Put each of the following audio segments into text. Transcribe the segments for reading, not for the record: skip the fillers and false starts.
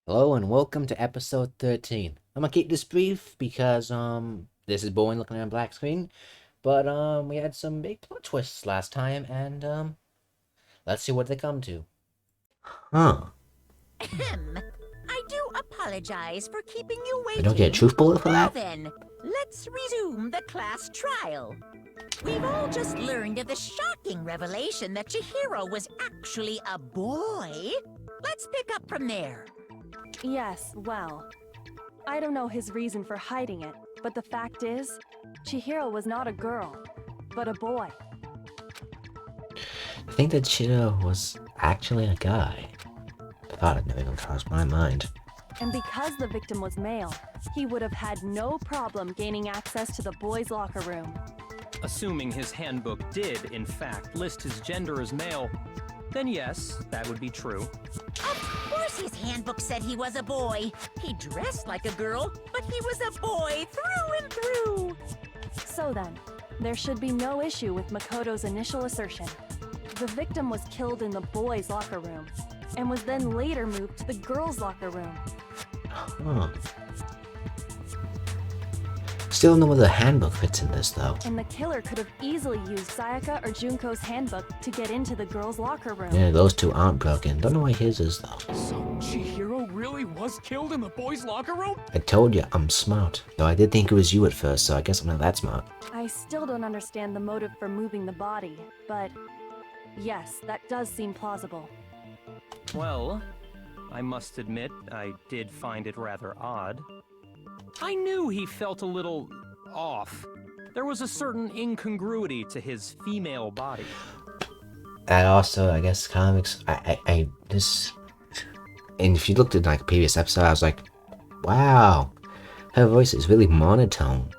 Hello and welcome to episode 13. I'm gonna keep this brief because this is boring looking at a black screen, but we had some big plot twists last time and let's see what they come to. Huh. Ahem. I do apologize for keeping you I waiting. don't get a truth bullet for Now that? then, let's resume the class trial. We've all just learned of the shocking revelation that Chihiro was actually a boy. Let's pick up from there. Yes, well, I don't know his reason for hiding it, but the fact is, Chihiro was not a girl, but a boy. I think that Chiro was actually a guy. I thought it never even crossed my mind. And because the victim was male, he would have had no problem gaining access to the boys' locker room. Assuming his handbook did, in fact, list his gender as male, then yes, that would be true. Of course his handbook said he was a boy. He dressed like a girl, but he was a boy through and through. So then, there should be no issue with Makoto's initial assertion. The victim was killed in the boys' locker room, and was then later moved to the girls' locker room. Huh. Still don't know where the handbook fits in this though. And the killer could have easily used Sayaka or Junko's handbook to get into the girls' locker room. Yeah, those two aren't broken. Don't know why his is though. So Chihiro really was killed in the boys' locker room? I told you I'm smart. Though I did think it was you at first, so I guess I'm not that smart. I still don't understand the motive for moving the body, but yes, that does seem plausible. Well, I must admit, I did find it rather odd. I knew he felt a little off. There was a certain incongruity to his female body. And also, I guess comics, this, and if you looked at like a previous episode, I was like, wow, her voice is really monotone.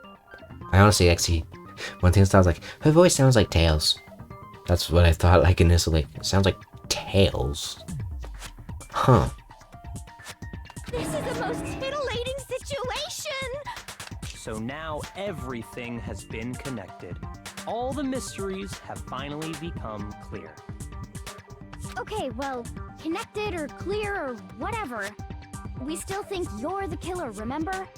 I honestly, actually, one thing that sounds like, her voice sounds like Tails. That's what I thought like initially. It sounds like Tails. Huh. This is the most titillating situation. So now everything has been connected. All the mysteries have finally become clear. Okay, well, connected or clear or whatever. We still think you're the killer, remember?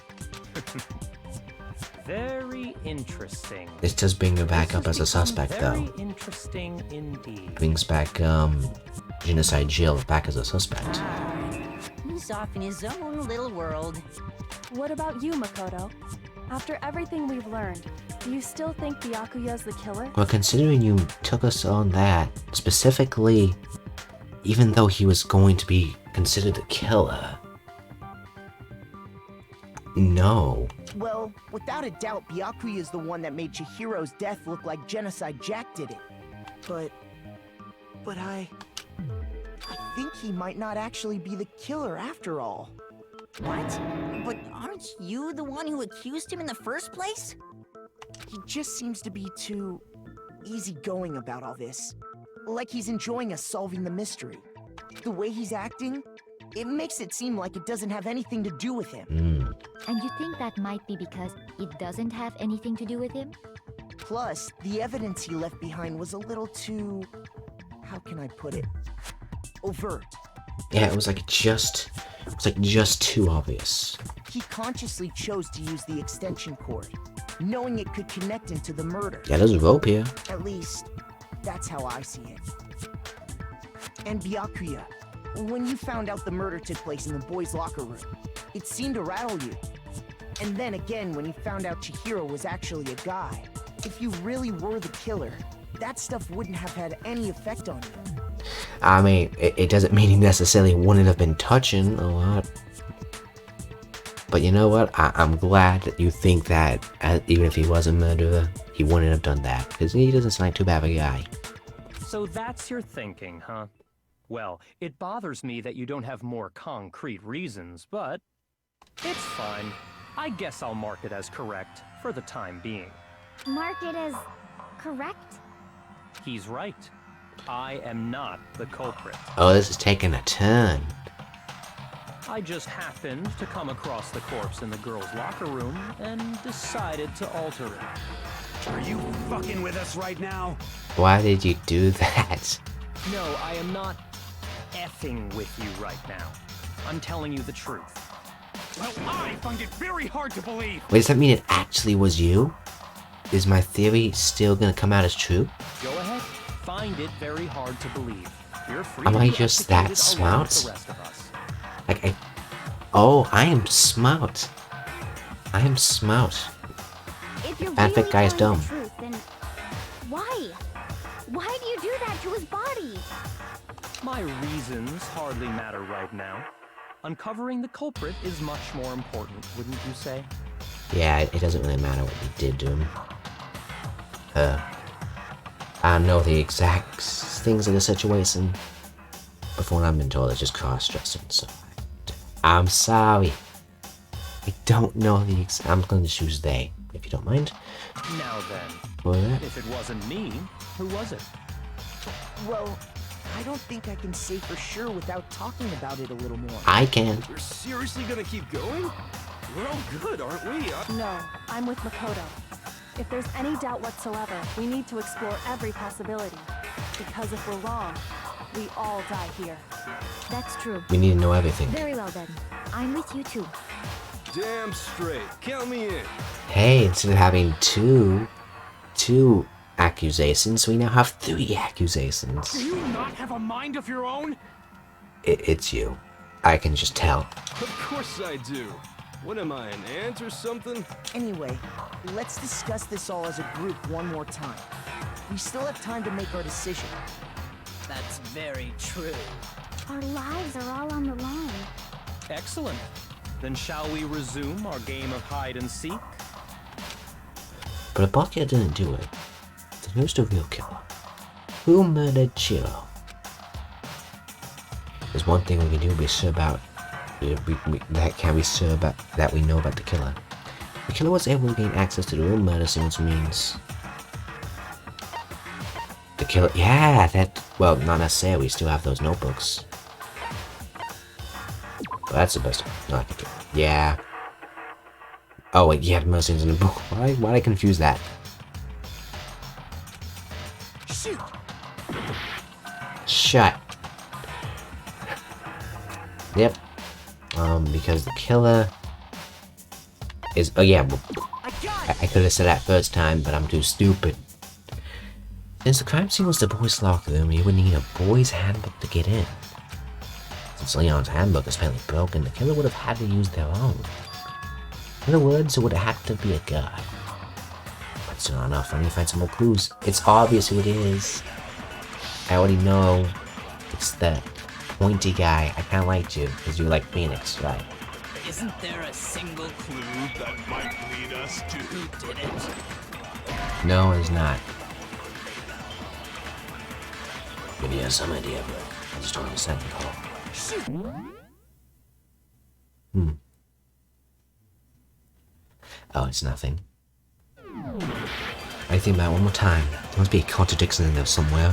Very interesting. This does bring her back This up has as a become suspect very though. interesting indeed. Brings back, Genocide Jill back as a suspect. He's off in his own little world. What about you, Makoto? After everything we've learned, do you still think Byakuya's the killer? Well, considering you took us on that, specifically, even though he was going to be considered the killer, no. Well, without a doubt, Byakuya is the one that made Chihiro's death look like Genocide Jack did it. But I think he might not actually be the killer after all. What? But aren't you the one who accused him in the first place? He just seems to be too easygoing about all this. Like he's enjoying us solving the mystery. The way he's acting, it makes it seem like it doesn't have anything to do with him. And you think that might be because it doesn't have anything to do with him? Plus, the evidence he left behind was a little too... how can I put it? Overt. Yeah, it was like just too obvious. He consciously chose to use the extension cord, knowing it could connect him to the murder. Yeah, there's a rope here. At least, that's how I see it. And Byakuya, when you found out the murder took place in the boys' locker room, it seemed to rattle you. And then again, when you found out Chihiro was actually a guy, if you really were the killer, that stuff wouldn't have had any effect on you. I mean, it doesn't mean he necessarily wouldn't have been touching a lot. But you know what? I'm glad that you think that, even if he was a murderer, he wouldn't have done that. Because he doesn't sound like too bad of a guy. So that's your thinking, huh? Well, it bothers me that you don't have more concrete reasons, but it's fine. I guess I'll mark it as correct for the time being. Mark it as correct? He's right. I am not the culprit. Oh, this is taking a turn. I just happened to come across the corpse in the girls' locker room and decided to alter it. Are you fucking with us right now? Why did you do that? No, I am not effing with you right now. I'm telling you the truth. Well, I find it very hard to believe. Wait, does that mean it actually was you? Is my theory still gonna come out as true? Go ahead. Find it very hard to believe. You're free Am to I be just that executed along with smart? the rest of us. Like, oh, I am smart. I am smart. If you're And that really guy's telling dumb. the truth, then why? Why do you do that to his body? My reasons hardly matter right now. Uncovering the culprit is much more important, wouldn't you say? Yeah, it doesn't really matter what we did to him. I don't know the exact things of the situation. Before I've been told, it's just cross-dressing, so I'm sorry. I don't know the I'm going to choose they, if you don't mind. Now then, For that. if it wasn't me, who was it? Well, I don't think I can say for sure without talking about it a little more. I can. We're seriously gonna keep going? We're all good, aren't we? No, I'm with Makoto. If there's any doubt whatsoever, we need to explore every possibility. Because if we're wrong, we all die here. That's true. We need to know everything. Very well then. I'm with you too. Damn straight. Count me in. Hey, instead of having two accusations, we now have 3 accusations. Do you not have a mind of your own? It's you. I can just tell. Of course I do. What am I, an ant or something? Anyway, let's discuss this all as a group one more time. We still have time to make our decision. That's very true. Our lives are all on the line. Excellent. Then shall we resume our game of hide and seek? But if Bakia didn't do it, then who's the real killer? Who murdered Chiro? There's one thing we can do be sure about. That we know about the killer. The killer was able to gain access to the room medicine, which means the killer. Yeah, that. Well, not necessarily. We still have those notebooks. Well, that's the best. No, I can do it. Yeah. Oh wait, you have medicines in the book. Why did I confuse that? Shoot! Shut. Yep. Because the killer is. Oh yeah. I could have said that first time, but I'm too stupid. Since the crime scene was the boys' locker room, you would need a boys' handbook to get in. Since Leon's handbook is apparently broken, the killer would have had to use their own. In other words, it would have had to be a guy. But still not enough. I need to find some more clues. It's obvious who it is. I already know. It's the pointy guy. I kinda liked you, because you like Phoenix, right? Isn't there a single clue that might lead us to who did it? No, it's not. Maybe he has some idea, but I just don't understand it all. Oh, it's nothing. I think about it one more time. There must be a contradiction in there somewhere.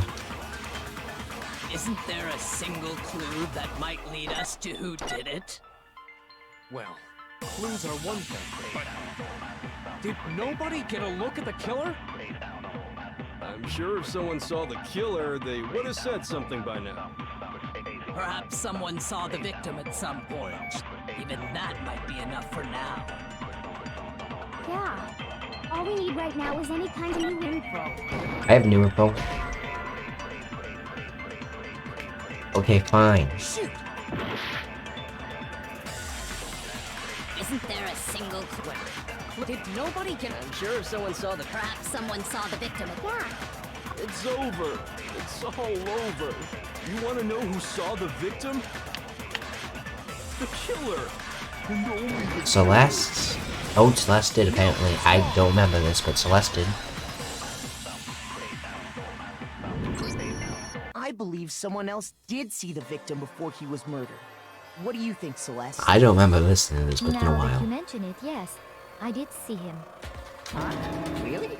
Isn't there a single clue that might lead us to who did it? Well, clues are one thing, but did nobody get a look at the killer? I'm sure if someone saw the killer, they would have said something by now. Perhaps someone saw the victim at some point. Even that might be enough for now. Yeah. All we need right now is any kind of new info. I have new info. Okay, fine. Shoot! Isn't there a single clue? Did nobody get... I'm sure if someone saw the... Perhaps someone saw the victim. Yeah. It's over. It's all over. You want to know who saw the victim? The killer. And only the Celeste? Oh, Celeste did apparently. I don't remember this, but Celeste did. I believe someone else did see the victim before he was murdered. What do you think, Celeste? I don't remember listening to this, but it's been a Now that you while. mention it, yes. I did see him. Huh? Really?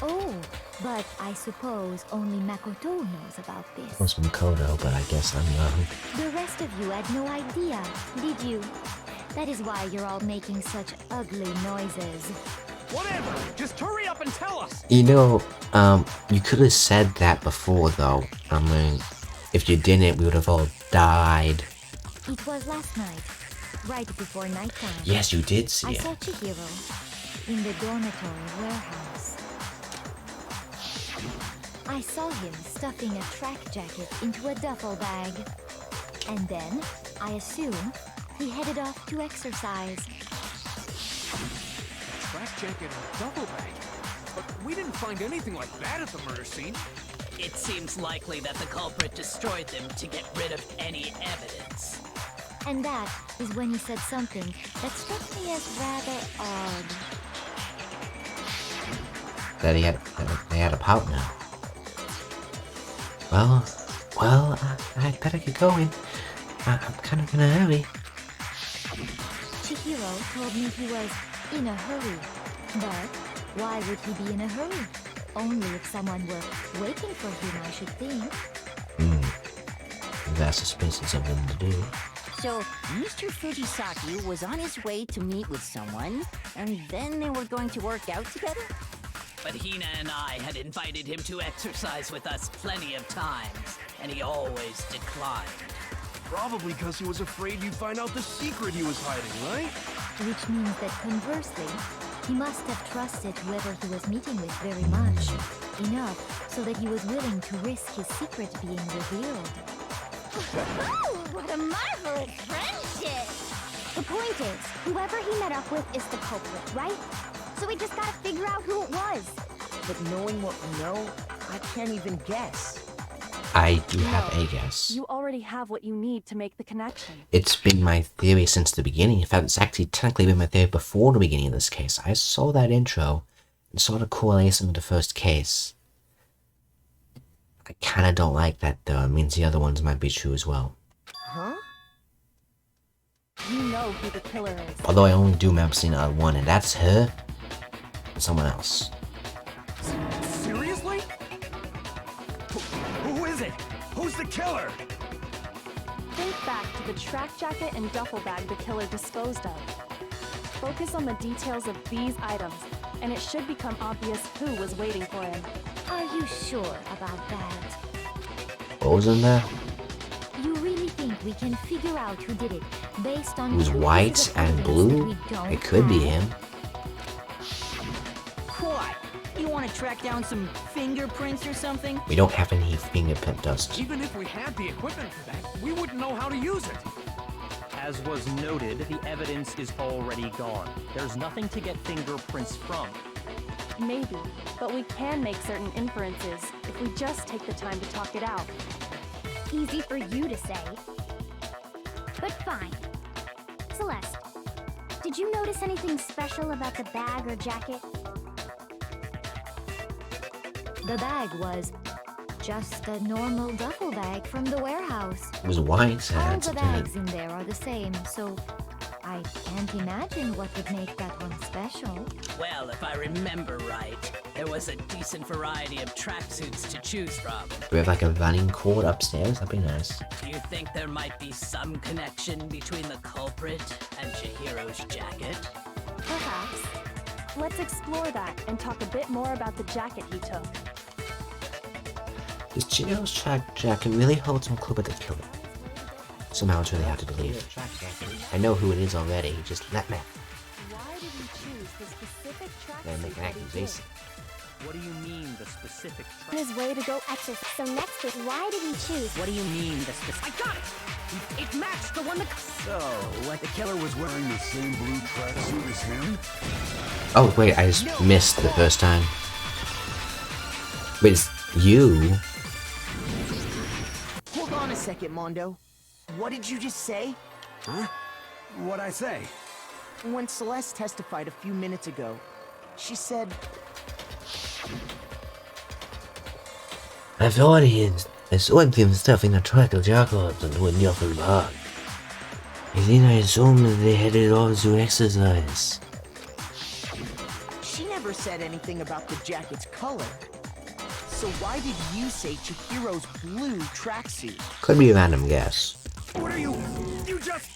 Oh, but I suppose only Makoto knows about It this. was Makoto, but I guess I'm young. The rest of you had no idea, did you? That is why you're all making such ugly noises. Whatever! Just hurry up and tell us! You know, you could have said that before, though. I mean, if you didn't, we would have all died. It was last night, right before nighttime. Yes, you did see I it. saw Chihiro in the dormitory warehouse. I saw him stuffing a track jacket into a duffel bag. And then, I assume, he headed off to exercise. Track jacket and a duffel bag. But we didn't find anything like that at the murder scene. It seems likely that the culprit destroyed them to get rid of any evidence. And that is when he said something that struck me as rather odd. That they had a partner. Well, I better get going. I'm kind of gonna hurry. Chihiro told me he was in a hurry. But why would he be in a hurry? Only if someone were waiting for him, I should think. That's suspicious of them to do. So, Mr. Fujisaki was on his way to meet with someone, and then they were going to work out together? But Hina and I had invited him to exercise with us plenty of times, and he always declined. Probably because he was afraid you'd find out the secret he was hiding, right? Which means that conversely, he must have trusted whoever he was meeting with very much. Enough so that he was willing to risk his secret being revealed. Oh, what a marvelous friendship! The point is, whoever he met up with is the culprit, right? So we just gotta figure out who it was. But knowing what we know, I can't even guess. I do have a guess. You already have what you need to make the connection. It's been my theory since the beginning. In fact, it's actually technically been my theory before the beginning of this case. I saw that intro and saw the correlation with the first case. I kind of don't like that, though. It means the other ones might be true as well. Huh? You know who the killer is. Although I only do remember seeing one, and that's her and someone else. Seriously? Who is it? Who's the killer? Think back to the track jacket and duffel bag the killer disposed of. Focus on the details of these items, and it should become obvious who was waiting for him. Are you sure about that? What was in there? You really think we can figure out who did it based on It was two white pieces of and evidence blue? that we don't It could be have? him. What? You want to track down some fingerprints or something? We don't have any fingerprint dust. Even if we had the equipment for that, we wouldn't know how to use it. As was noted, the evidence is already gone. There's nothing to get fingerprints from. Maybe, but we can make certain inferences if we just take the time to talk it out. Easy for you to say. But fine. Celeste, did you notice anything special about the bag or jacket? The bag was just a normal duffel bag from the warehouse. It was white and All had the something in bags in there are the same, so I can't imagine what would make that one special. Well, if I remember right, there was a decent variety of tracksuits to choose from. We have like a running cord upstairs. That'd be nice. Do you think there might be some connection between the culprit and Chihiro's jacket? Perhaps. Let's explore that and talk a bit more about the jacket he took. Does Chihiro's track jacket really hold some clue about the killer? Somehow it's really hard to believe. I know who it is already. Just let me. Why did he choose the specific Then make tracksuit an that he did? accusation. What do you mean, the specific On his way to go exercise. So next is why did he choose? What do you mean, the specific? I got it! It matched the one that... So, what, the killer was wearing the same blue tracksuit as him? Oh wait, I just missed the first time. Wait, it's you? Hold on a second, Mondo. What did you just say? Huh? What'd I say? When Celeste testified a few minutes ago, she said... I thought I saw him stuffing a track of jackets into a duffel bag. I think I assumed that they headed off to exercise. She never said anything about the jacket's color. So why did you say Chihiro's blue tracksuit? Could be a random guess. What are you? You just...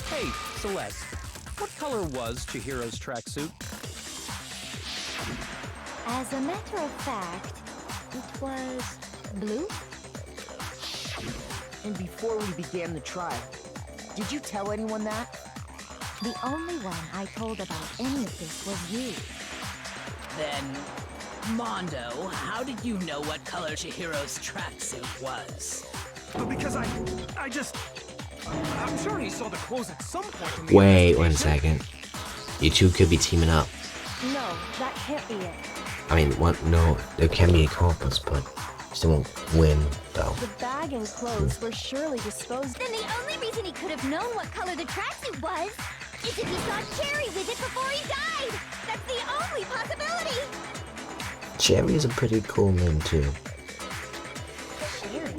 Hey, Celeste. What color was Chihiro's tracksuit? As a matter of fact, it was blue. And before we began the trial, Did you tell anyone that? The only one I told about any of this was you. Then, Mondo, how did you know what color Chihiro's tracksuit was? Because I just... I'm sure he saw the clothes at some point in the Wait one investigation. second. You two could be teaming up. No, that can't be it. I mean, what? No, there can be accomplice, but still won't win, though. The bag and clothes were surely disposed. Then the only reason he could have known what color the tracksuit was is if he saw Cherry with it before he died. That's the only possibility. Cherry is a pretty cool name, too. Cherry?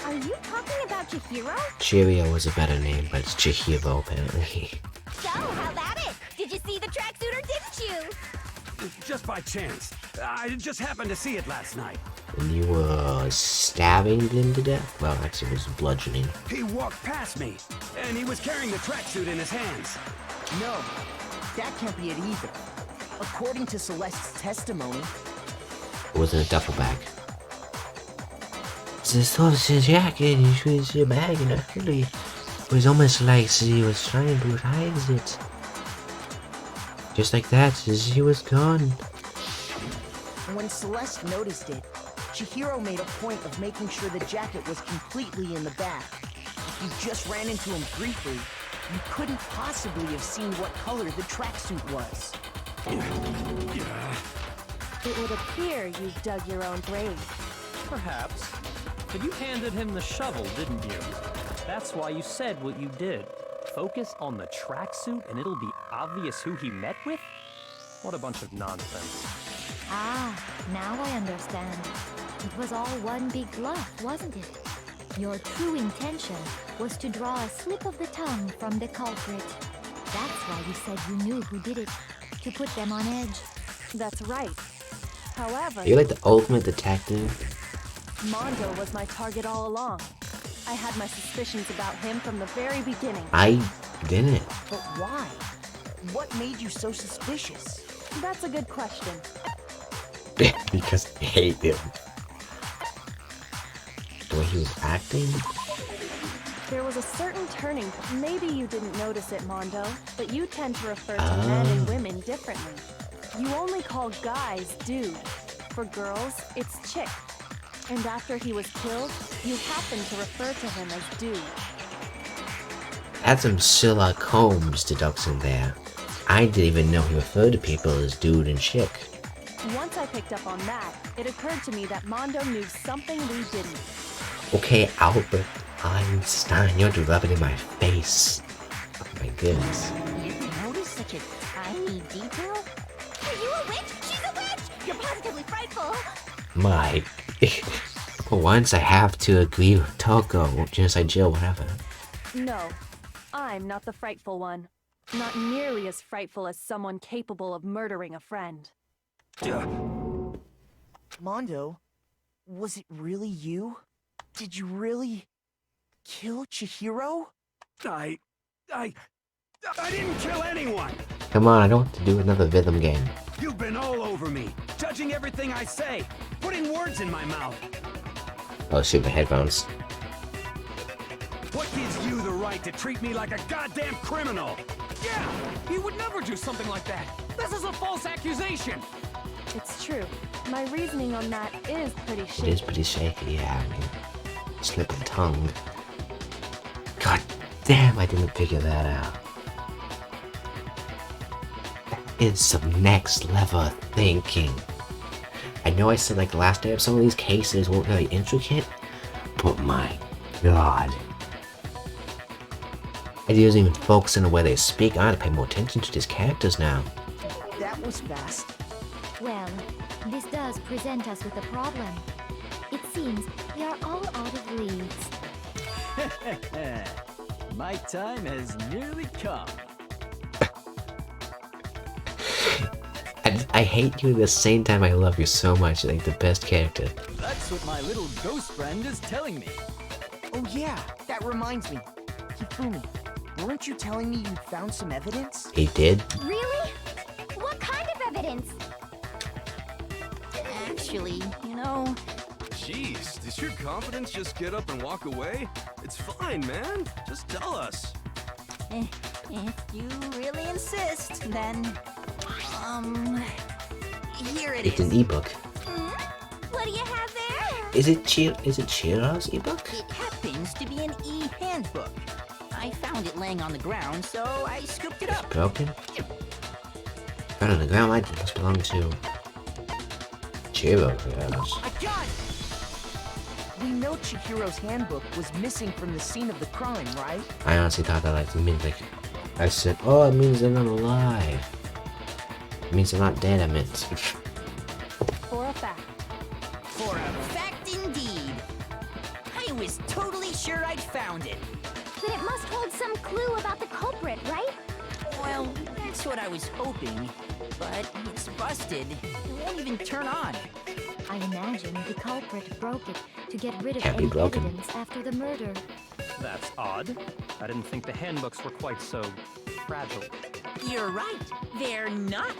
Are you talking about Chihiro? Cheerio was a better name, but it's Chihiro, apparently. So, how about it? Did you see the tracksuit or didn't you? Just by chance. I just happened to see it last night. And you were stabbing him to death? Well, actually, it was bludgeoning. He walked past me, and he was carrying the tracksuit in his hands. No, that can't be it either. According to Celeste's testimony, It was in a duffel bag. She saw his jacket and she was in a bag, and actually, it was almost like she was trying to hide it. Just like that, she was gone. when Celeste noticed it, Chihiro made a point of making sure the jacket was completely in the bag. If you just ran into him briefly, you couldn't possibly have seen what color the tracksuit was. It would appear you've dug your own grave. Perhaps. But you handed him the shovel, didn't you? That's why you said what you did. Focus on the tracksuit and it'll be obvious who he met with? What a bunch of nonsense. Ah, now I understand. It was all one big bluff, wasn't it? Your true intention was to draw a slip of the tongue from the culprit. That's why you said you knew who did it, to put them on edge. That's right. However, You're like the ultimate detective. Mondo was my target all along. I had my suspicions about him from the very beginning. I didn't. But why? What made you so suspicious? That's a good question. Because I hate him. The way he was acting? There was a certain turning point. Maybe you didn't notice it, Mondo, but you tend to refer to men and women differently. You only call guys dude. For girls, it's chick. And after he was killed, you happen to refer to him as dude. Had some Sherlock Holmes deduction there. I didn't even know he referred to people as dude and chick. Once I picked up on that, it occurred to me that Mondo knew something we didn't. Okay, Albert Einstein, you're rubbing in my face. Oh my goodness. You noticed such a tiny detail? Are you a witch? She's a witch! You're positively frightful! My. For once, I have to agree with Toko, Genocide Jill, whatever. No, I'm not the frightful one. Not nearly as frightful as someone capable of murdering a friend. Mondo, was it really you? Did you really kill Chihiro? I didn't kill anyone! Come on, I don't want to do another rhythm game. You've been all over me, judging everything I say, putting words in my mouth. Oh shoot, my headphones. What gives you the right to treat me like a goddamn criminal? Yeah, he would never do something like that. This is a false accusation. It's true. My reasoning on that is pretty It shaky. is pretty shaky, yeah. I mean, slip of the tongue. God damn, I didn't figure that out. That is some next level thinking. I know I said like last time, some of these cases weren't really intricate, but my god. And he doesn't even focus on the way they speak. I have to pay more attention to these characters now. That was fast. Well, this does present us with a problem. It seems we are all out of leads. My time has nearly come. I hate you at the same time I love you so much. You're like the best character. That's what my little ghost friend is telling me. Oh yeah, that reminds me. Hifumi, weren't you telling me you'd found some evidence? He did? Really? What kind of evidence? Actually, you know, Jeez, does your confidence just get up and walk away? It's fine, man. Just tell us. If you really insist, then... Here it It's is. an ebook. What do you have there? Is it Chihiro's ebook? It happens to be an e-handbook. I found it laying on the ground, so I scooped it up. Broken? Found on the ground, I must belong to Chihiro, yes. I got it! We know Chihiro's handbook was missing from the scene of the crime, right? I honestly thought that like meant like I said, oh, it means they're not alive. It means they're not dead. I meant. For a fact. For a fact indeed. I was totally sure I'd found it. Then it must hold some clue about the culprit, right? Well, that's what I was hoping. But it's busted. It won't even turn on. I imagine the culprit broke it to get rid of Can't be any broken. evidence after the murder. That's odd. I didn't think the handbooks were quite so fragile. You're right. They're not.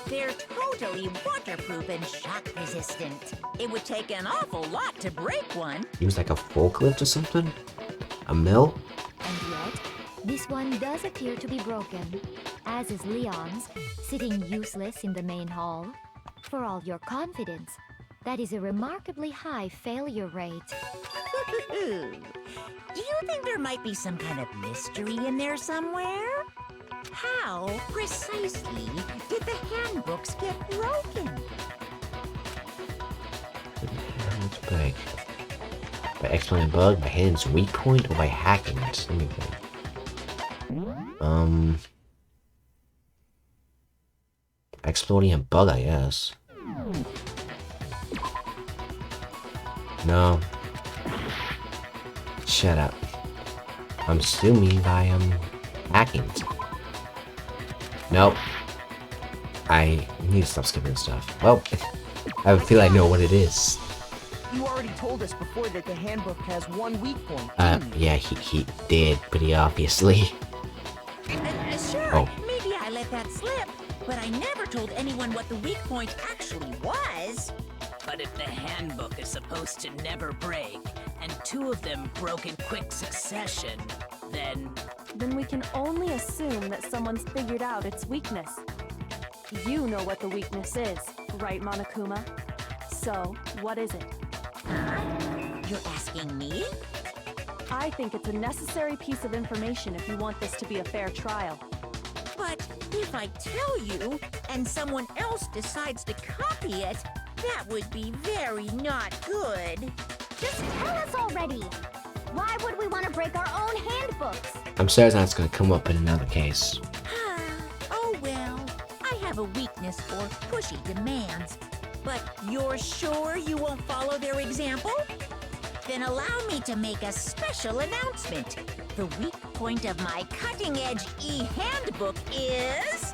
They're totally waterproof and shock resistant. It would take an awful lot to break one. Use like a forklift or something? A mill? And yet, this one does appear to be broken, as is Leon's, sitting useless in the main hall. For all your confidence, that is a remarkably high failure rate. Do you think there might be some kind of mystery in there somewhere? How precisely did the handbooks get broken? Let's break. By exploiting a bug, by hitting its weak point, or by hacking it? Let me think. Exploiting a bug, I guess. No. Shut up. I'm assuming by hacking it. Nope. I need to stop skipping stuff. Well, I feel I know what it is. You already told us before that the handbook has one weak point. Yeah, he did, pretty obviously. Sure, Oh. maybe I let that slip, but I never told anyone what the weak point actually was. But if the handbook is supposed to never break, and two of them broke in quick succession, then... Then we can only assume that someone's figured out its weakness. You know what the weakness is, right, Monokuma? So, what is it? You're asking me? I think it's a necessary piece of information if you want this to be a fair trial. But if I tell you, and someone else decides to copy it, that would be very not good. Just tell us already! Why would we want to break our own handbooks? I'm certain that's gonna come up in another case. Oh well, I have a weakness for pushy demands. But you're sure you won't follow their example? Then allow me to make a special announcement. The weak point of my cutting-edge e-handbook is...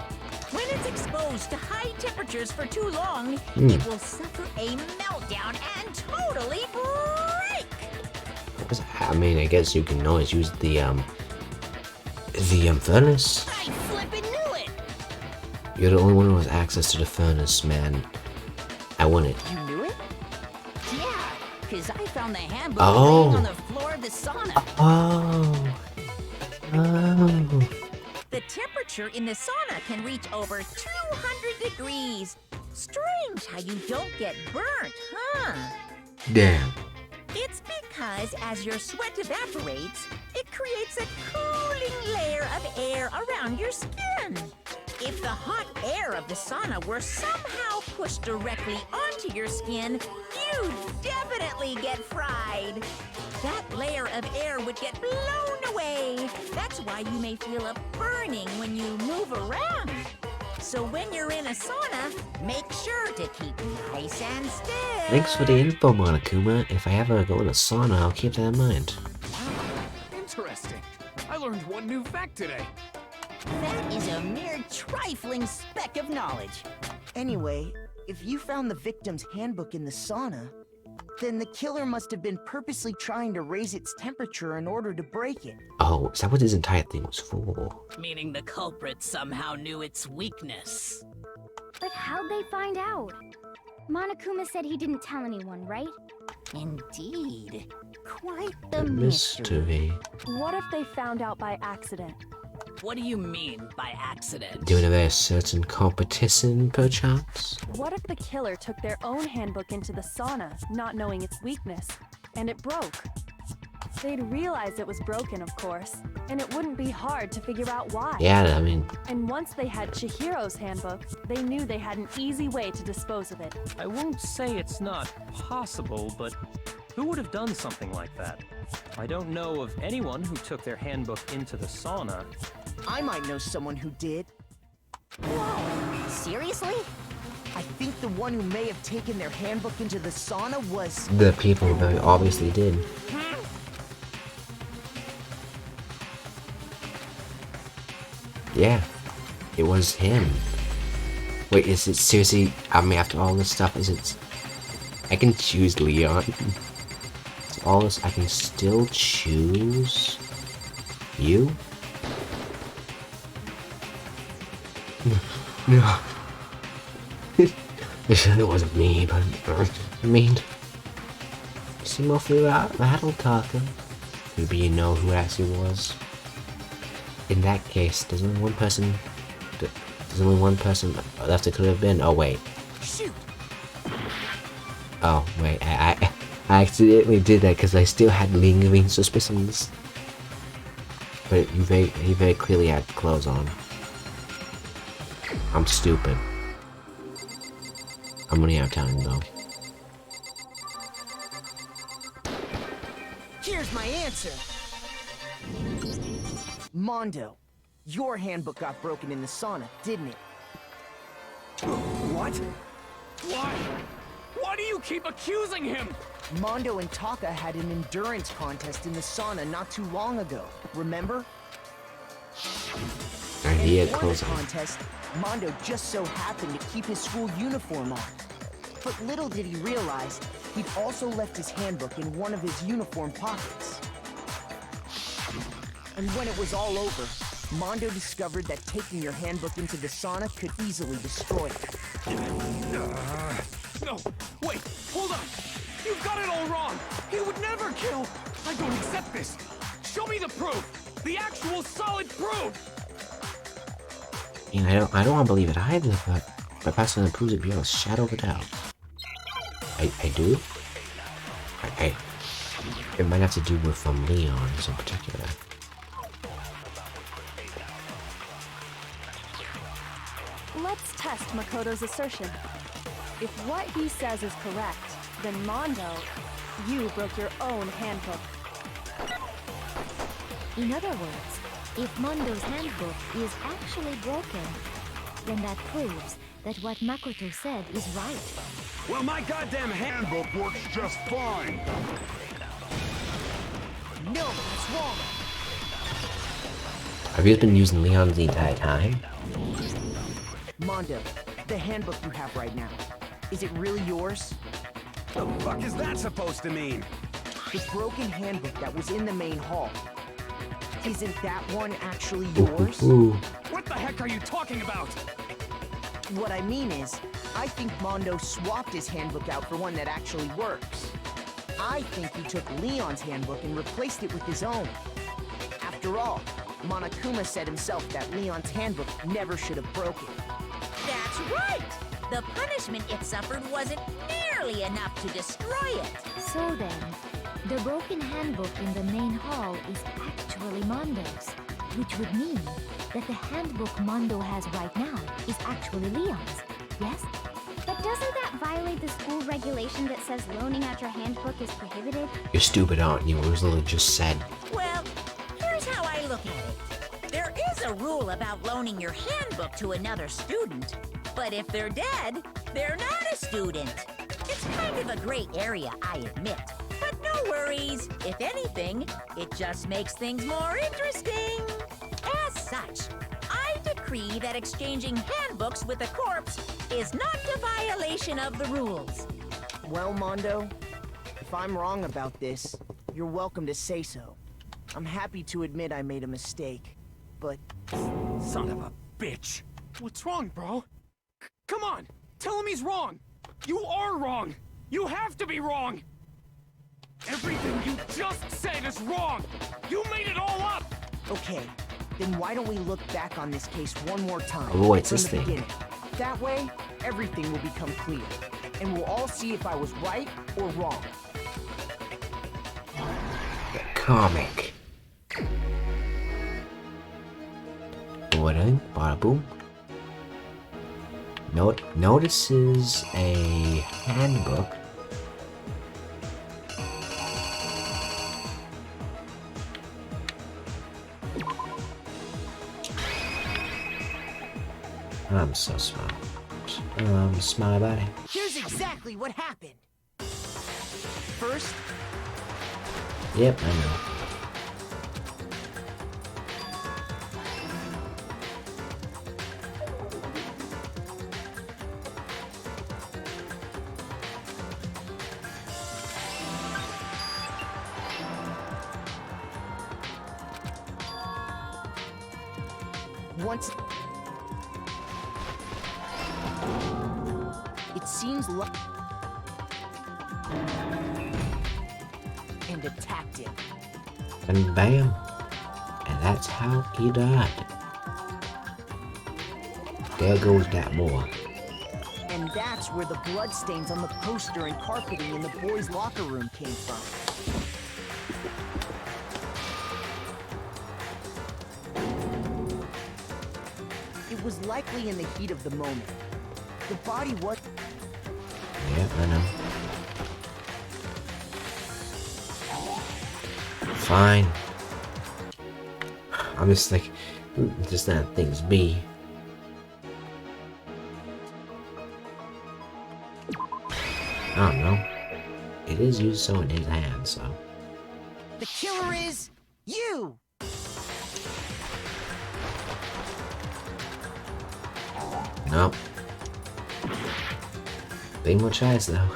when it's exposed to high temperatures for too long, it will suffer a meltdown and totally break! I mean, I guess you can always use the furnace. I flippin' knew it! You're the only one who has access to the furnace, man. I want it. You knew it? Yeah, because I found the handbook Oh. laying on the floor of the sauna. Oh. Oh. The temperature in the sauna can reach over 200 degrees. Strange how you don't get burnt, huh? Damn. It's because as your sweat evaporates, it creates a cooling layer of air around your skin. If the hot air of the sauna were somehow pushed directly onto your skin, you'd definitely get fried. That layer of air would get blown away. That's why you may feel a burning when you move around. So when you're in a sauna, make sure to keep nice and still. Thanks for the info, Monokuma. If I ever go in a sauna, I'll keep that in mind. Interesting. I learned one new fact today. That is a mere trifling speck of knowledge. Anyway, if you found the victim's handbook in the sauna, then the killer must have been purposely trying to raise its temperature in order to break it. Oh, is that what this entire thing was for? Meaning the culprit somehow knew its weakness. But how'd they find out? Monokuma said he didn't tell anyone, right? Indeed. Quite the The mystery. What if they found out by accident? What do you mean by accident? Doing a very certain competition, perchance? What if the killer took their own handbook into the sauna, not knowing its weakness, and it broke? They'd realize it was broken, of course, and it wouldn't be hard to figure out why. Yeah, I mean, And once they had Chihiro's handbook, they knew they had an easy way to dispose of it. I won't say it's not possible, but who would have done something like that? I don't know of anyone who took their handbook into the sauna. I might know someone who did. Whoa! Seriously? I think the one who may have taken their handbook into the sauna was... the people very obviously did. Yeah, it was him. Wait, is it seriously? I mean, after all this stuff, is it? I can choose Leon. It's all this, I can still choose you. No. It wasn't me, but I mean, you seem awfully rattle talking. Maybe you know who it actually was. In that case, there's only one person left it could have been. Oh wait. Shoot! Oh wait, I accidentally did that because I still had lingering suspicions. But he very clearly had clothes on. I'm stupid. I'm running out of time though. Here's my answer. Mondo, your handbook got broken in the sauna, didn't it? What? Why? Why do you keep accusing him? Mondo and Taka had an endurance contest in the sauna not too long ago, remember? And he had for the clothes on. contest, Mondo just so happened to keep his school uniform on. But little did he realize, he'd also left his handbook in one of his uniform pockets. And when it was all over, Mondo discovered that taking your handbook into the sauna could easily destroy it. No, wait, hold on. You've got it all wrong. He would never kill. I don't accept this. Show me the proof. The actual solid proof. I mean, I don't want to believe it either, but my past proves it beyond a shadow of a doubt. I do? It might have to do with Leon in particular. Let's test Makoto's assertion. If what he says is correct, then Mondo, you broke your own handbook. In other words, if Mondo's handbook is actually broken, then that proves that what Makoto said is right. Well, my goddamn handbook works just fine. No, that's wrong. Have you been using Leon the entire time? Mondo, the handbook you have right now, is it really yours? The fuck is that supposed to mean? The broken handbook that was in the main hall. Isn't that one actually yours? What the heck are you talking about? What I mean is, I think Mondo swapped his handbook out for one that actually works. I think he took Leon's handbook and replaced it with his own. After all, Monokuma said himself that Leon's handbook never should have broken. That's right! The punishment it suffered wasn't nearly enough to destroy it. So then, the broken handbook in the main hall is actually Mondo's, which would mean that the handbook Mondo has right now is actually Leon's, yes? But doesn't that violate the school regulation that says loaning out your handbook is prohibited? You're stupid, aren't you? It was literally just said. Well, here's how I look at it. There is a rule about loaning your handbook to another student, but if they're dead, they're not a student. It's kind of a gray area, I admit. But no worries. If anything, it just makes things more interesting. As such, I decree that exchanging handbooks with a corpse is not a violation of the rules. Well, Mondo, if I'm wrong about this, you're welcome to say so. I'm happy to admit I made a mistake, but... Son of a bitch. What's wrong, bro? Come on, tell him he's wrong. You are wrong. You have to be wrong. Everything you just said is wrong! You made it all up! Okay, then why don't we look back on this case one more time? Oh, it's from this the thing. beginning. That way, everything will become clear. And we'll all see if I was right or wrong. The comic. Bada bada boom. Notices a handbook. I'm so smart. I'm smart about it. Here's exactly what happened. First, Yep, I know. once... It seems like... and attacked him. And bam. And that's how he died. There goes that boy. And that's where the bloodstains on the poster and carpeting in the boys' locker room came from. It was likely in the heat of the moment. The body was... Yeah, I know. Fine. I'm just like, just let things be. I don't know. It is used so in his hand, so. The killer is... you! Nope. Big more tries though.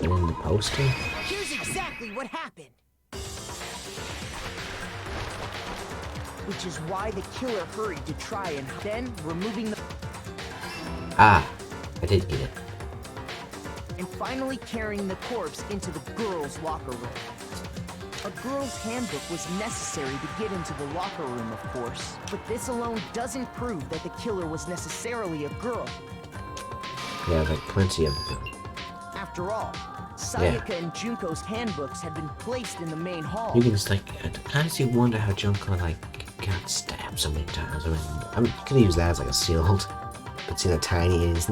And in the poster. Here's exactly what happened. Which is why the killer hurried to try and then removing the... Ah, I did get it. and finally carrying the corpse into the girls' locker room. A girl's handbook was necessary to get into the locker room, of course, but this alone doesn't prove that the killer was necessarily a girl. Yeah, like plenty of them. After all, Sayaka and Junko's handbooks had been placed in the main hall. You can just like, I honestly wonder how Junko like got stabbed so many times. I mean, you could use that as like a shield, but see how tiny it is.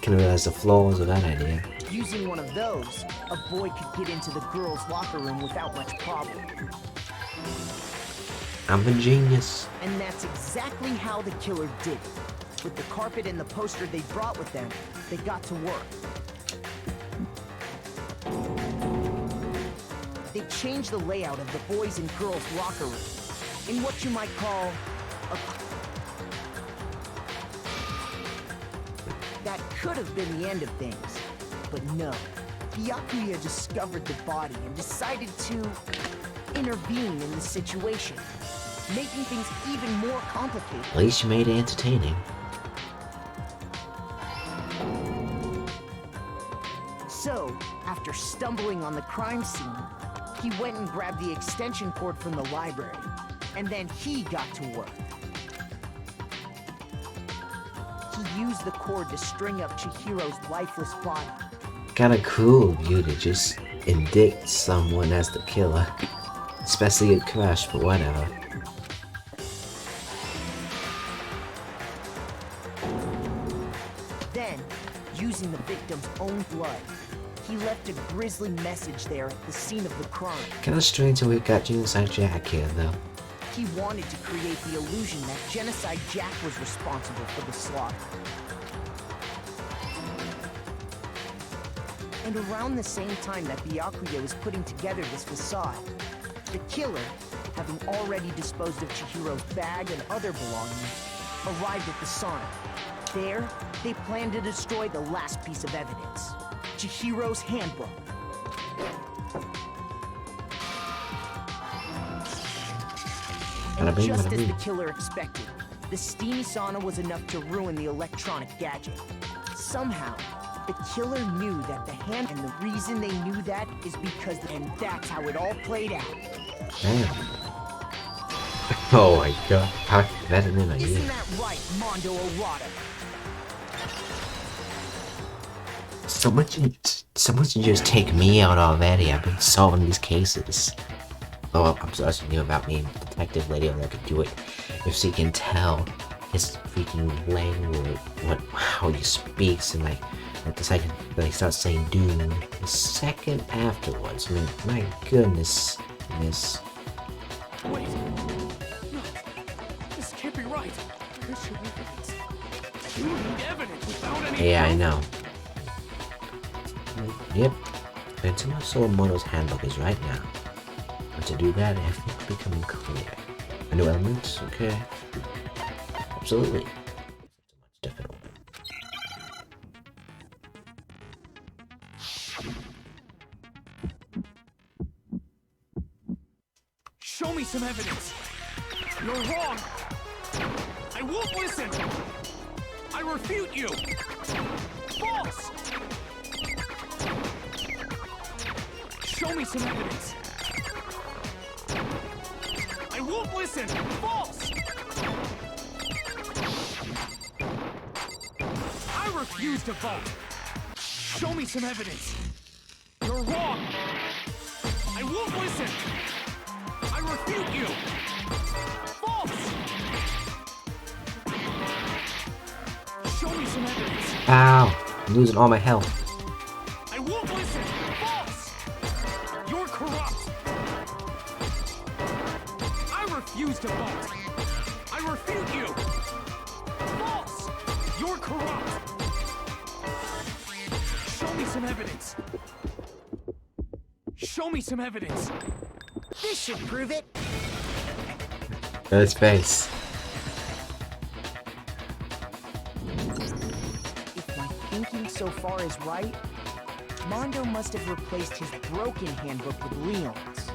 Can realize the flaws of that idea. Using one of those, a boy could get into the girls' locker room without much problem. I'm a genius. And that's exactly how the killer did it. With the carpet and the poster they brought with them, they got to work. They changed the layout of the boys' and girls' locker room in what you might call a... That could have been the end of things, but no. Byakuya discovered the body and decided to intervene in the situation, making things even more complicated. At least you made it entertaining. So, after stumbling on the crime scene, he went and grabbed the extension cord from the library, and then he got to work. He used the cord to string up Chihiro's lifeless body. Kinda cool of you to just indict someone as the killer. Especially at Crash, but whatever. Then, using the victim's own blood, he left a grisly message there at the scene of the crime. Kinda strange how we got Genocide Jack here, though. He wanted to create the illusion that Genocide Jack was responsible for the slaughter. And around the same time that Byakuya was putting together this facade, the killer having already disposed of Chihiro's bag and other belongings, arrived at the sauna. There, they planned to destroy the last piece of evidence, Chihiro's handbook. And just as the killer expected, the steamy sauna was enough to ruin the electronic gadget. Somehow, the killer knew that the hand, and the reason they knew that is because, and that's how it all played out. Damn. Oh my god, how that in an idea. Isn't that right, Mondo Arata? Someone should just take me out already. I've been solving these cases. Oh, I'm sorry, she knew about me, detective lady that could do it. If she can tell his freaking language, how he speaks, and like the second that he starts saying "doom," the second afterwards. I mean, my goodness, miss. Wait! No! This can't be right! There's your evidence. You need evidence without any Yeah, I proof? know. Yep. And to my soul, Mono's handbook is right now. But to do that, everything will become clear. A new elements? Okay. Absolutely. It's a much different Show me some evidence! You're wrong! I won't listen! I refute you! False! Show me some evidence! I won't listen! False! I refuse to vote! Show me some evidence! You're wrong! I won't listen! I refute you! False! Show me some evidence! Ow! I'm losing all my health. I won't listen! False! You're corrupt! I refuse to vote! I refute you! False! You're corrupt! Show me some evidence! Show me some evidence! This should prove it. His face. If my thinking so far is right, Mondo must have replaced his broken handbook with Leon's.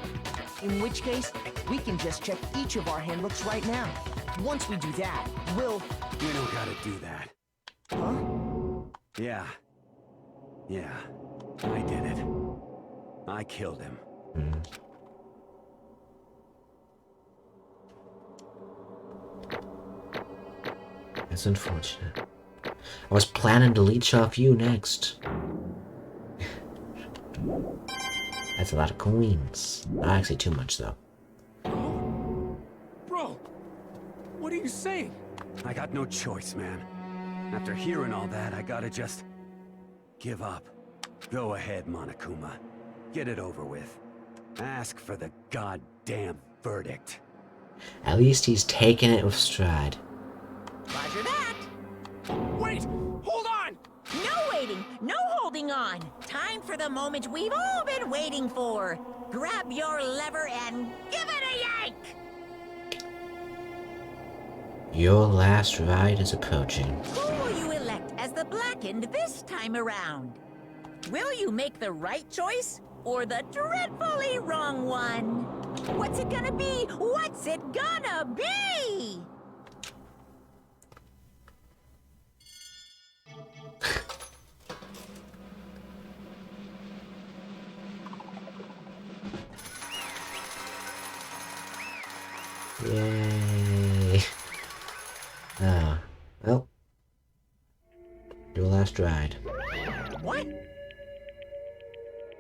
In which case, we can just check each of our handbooks right now. Once we do that, we'll... We don't gotta do that. Huh? Yeah. Yeah. I did it. I killed him. That's unfortunate. I was planning to leech off you next. That's a lot of coins. Not actually too much, though. Bro! What are you saying? I got no choice, man. After hearing all that, I gotta just... give up. Go ahead, Monokuma. Get it over with. Ask for the goddamn verdict. At least he's taking it with stride. Roger that. Wait! Hold on! No waiting, no holding on. Time for the moment we've all been waiting for. Grab your lever and give it a yank! Your last ride is approaching. Who will you elect as the Blackened this time around? Will you make the right choice or the dreadfully wrong one? What's it gonna be? What's it gonna be? Yay. Ah, well. Your last ride. What?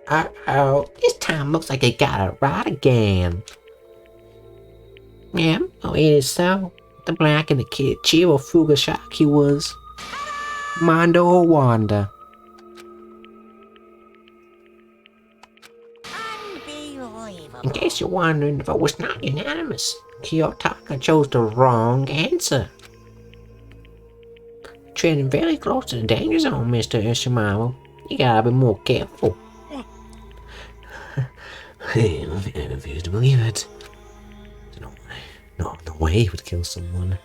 Uh-oh, this time looks like it got it right again. Yeah, oh, it is so. The black and the kid Chiro Fugasaki was Mondo or Wanda. Unbelievable. In case you're wondering, the vote was not unanimous. Kiyotaka chose the wrong answer. Treading very close to the danger zone, Mr. Ishimawa. You gotta be more careful. I refuse to believe it. way he would kill someone.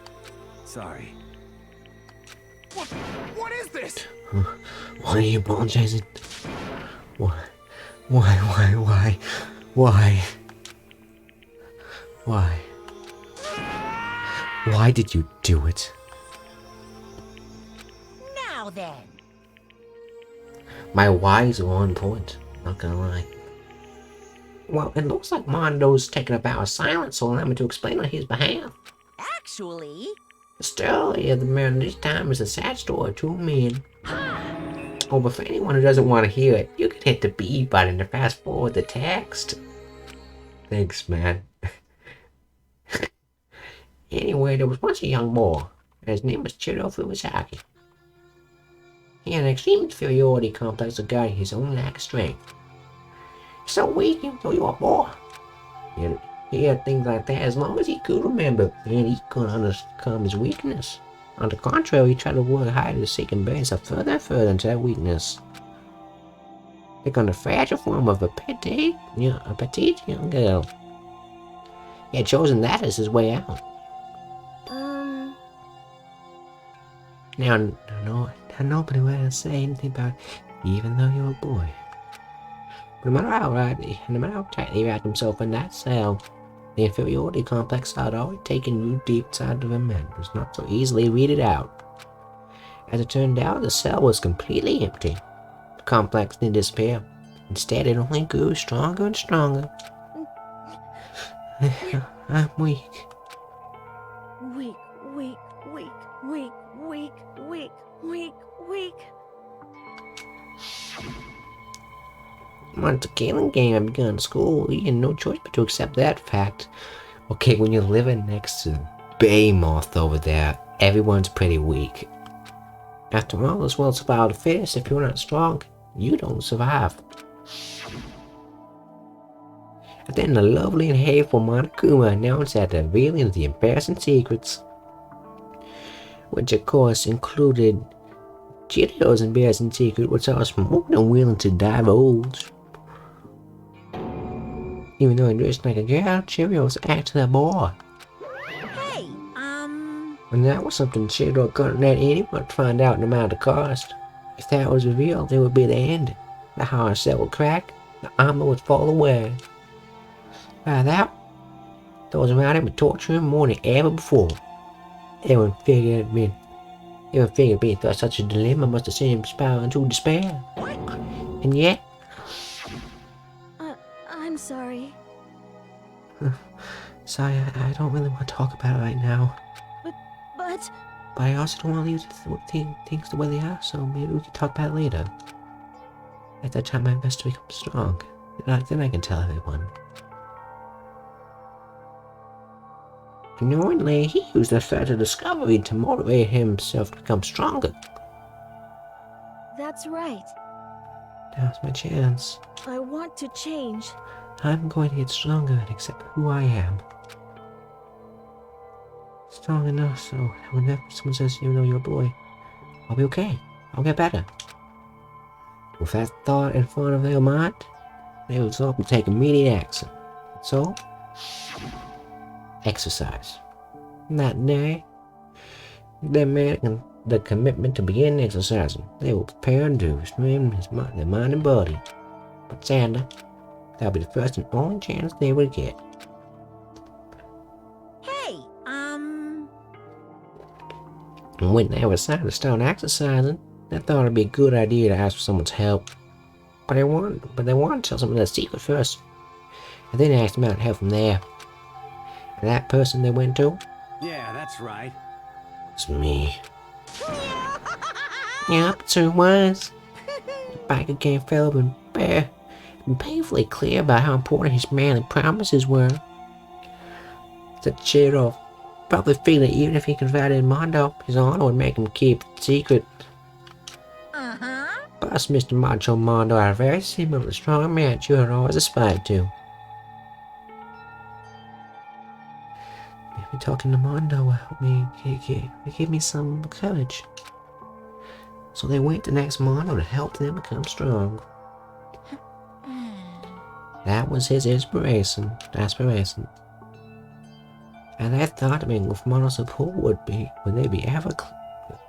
Sorry. What is this? Why are you apologizing? Why? Why? Why did you do it? Now then. My whys are on point, not gonna lie. Well, it looks like Mondo's taking a vow of silence, so allow me to explain on his behalf. Actually... The story of the man this time is a sad story of two men. Oh, but for anyone who doesn't want to hear it, you can hit the B button to fast forward the text. Thanks, man. Anyway, there was once a young boy, and his name was Chiro Fumisaki. He had an extreme inferiority complex regarding his own lack of strength. So weak, even though you're a boy. He had things like that as long as he could remember, and he couldn't overcome his weakness. On the contrary, he tried to work harder to seek and bury himself further and further into that weakness. Become the fragile form of a petite young girl. He had chosen that as his way out. Now nobody would ever say anything about it, even though you're a boy. But no matter how tight he wrapped himself in that cell, the inferiority complex had always taken root deep inside of him and was not so easily weeded out. As it turned out, the cell was completely empty. The complex didn't disappear. Instead, it only grew stronger and stronger. I'm weak. Weak. Once the killing game had begun in school, he had no choice but to accept that fact. Okay, when you're living next to Behemoth over there, everyone's pretty weak. After all, this world's survival of the fittest. If you're not strong, you don't survive. And then the lovely and hateful Monokuma announced that the revealing of the embarrassing secrets, which of course included Chiro's embarrassing secret, which I was more than willing to divulge. Even though he dressed like a girl, Chiro was actually a boy. Hey, And that was something Chiro couldn't let anyone find out no matter the cost. If that was revealed, it would be the end. The hard shell would crack, the armor would fall away. By that, those around him would torture him more than ever before. Everyone figured being through such a dilemma must have sent him spiraling into despair. And yet... I'm sorry. Sorry, I don't really want to talk about it right now. But I also don't want to leave things the way they are, so maybe we can talk about it later. At that time, I best to become strong. Then I can tell everyone. Annoyingly, he used the fact of discovery to motivate himself to become stronger. that's right. Now's my chance. I want to change. I'm going to get stronger and accept who I am. Strong enough so whenever someone says, you know, you're a boy, I'll be okay. I'll get better. With that thought in front of their mind, they resolve to take immediate action. So, exercise. That day, they made the commitment to begin exercising. They were prepared to stream their mind and body. But sadly, that would be the first and only chance they would get. hey, And when they decided to start exercising, they thought it'd be a good idea to ask for someone's help. But they wanted to tell someone their secret first. And then ask them out help from there. And that person they went to Yeah, that's right. was me. Yep, so it was. The biker game felt and painfully clear about how important his manly promises were. The Chiro probably figured that even if he confided in Mondo, his honor would make him keep the secret. Plus, Mr. Macho Mondo had a very similar strong man you had always aspired to. Maybe talking to Mondo will help me give me some courage. So they went to next Mondo to help them become strong. That was his aspiration. And I thought, I mean, with moral support would they be ever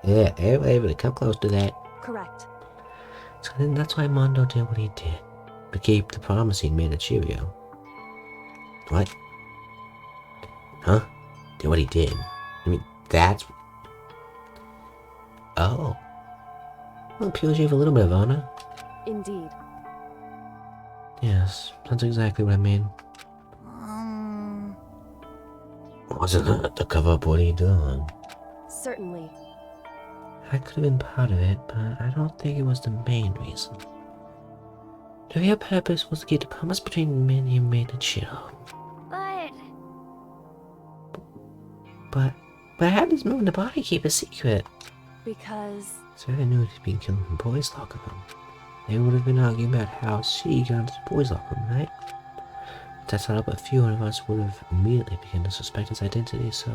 able to come close to that? Correct. So then that's why Mondo did what he did. To keep the promise he made to Cheerio. What? Huh? Did what he did? I mean, that's... Oh. Well, appears you have a little bit of honor. Indeed. Yes, that's exactly what I mean. Wasn't it to cover up what he done? Certainly. I could have been part of it, but I don't think it was the main reason. The real purpose was to keep the promise between me and you made and Chiro. But how does moving the body keep a secret? Because... So I knew he'd been killed in the boys' locker room. They would have been arguing about how she got into the boys' locker room, right? That's not up, a few of us would have immediately begun to suspect his identity, so...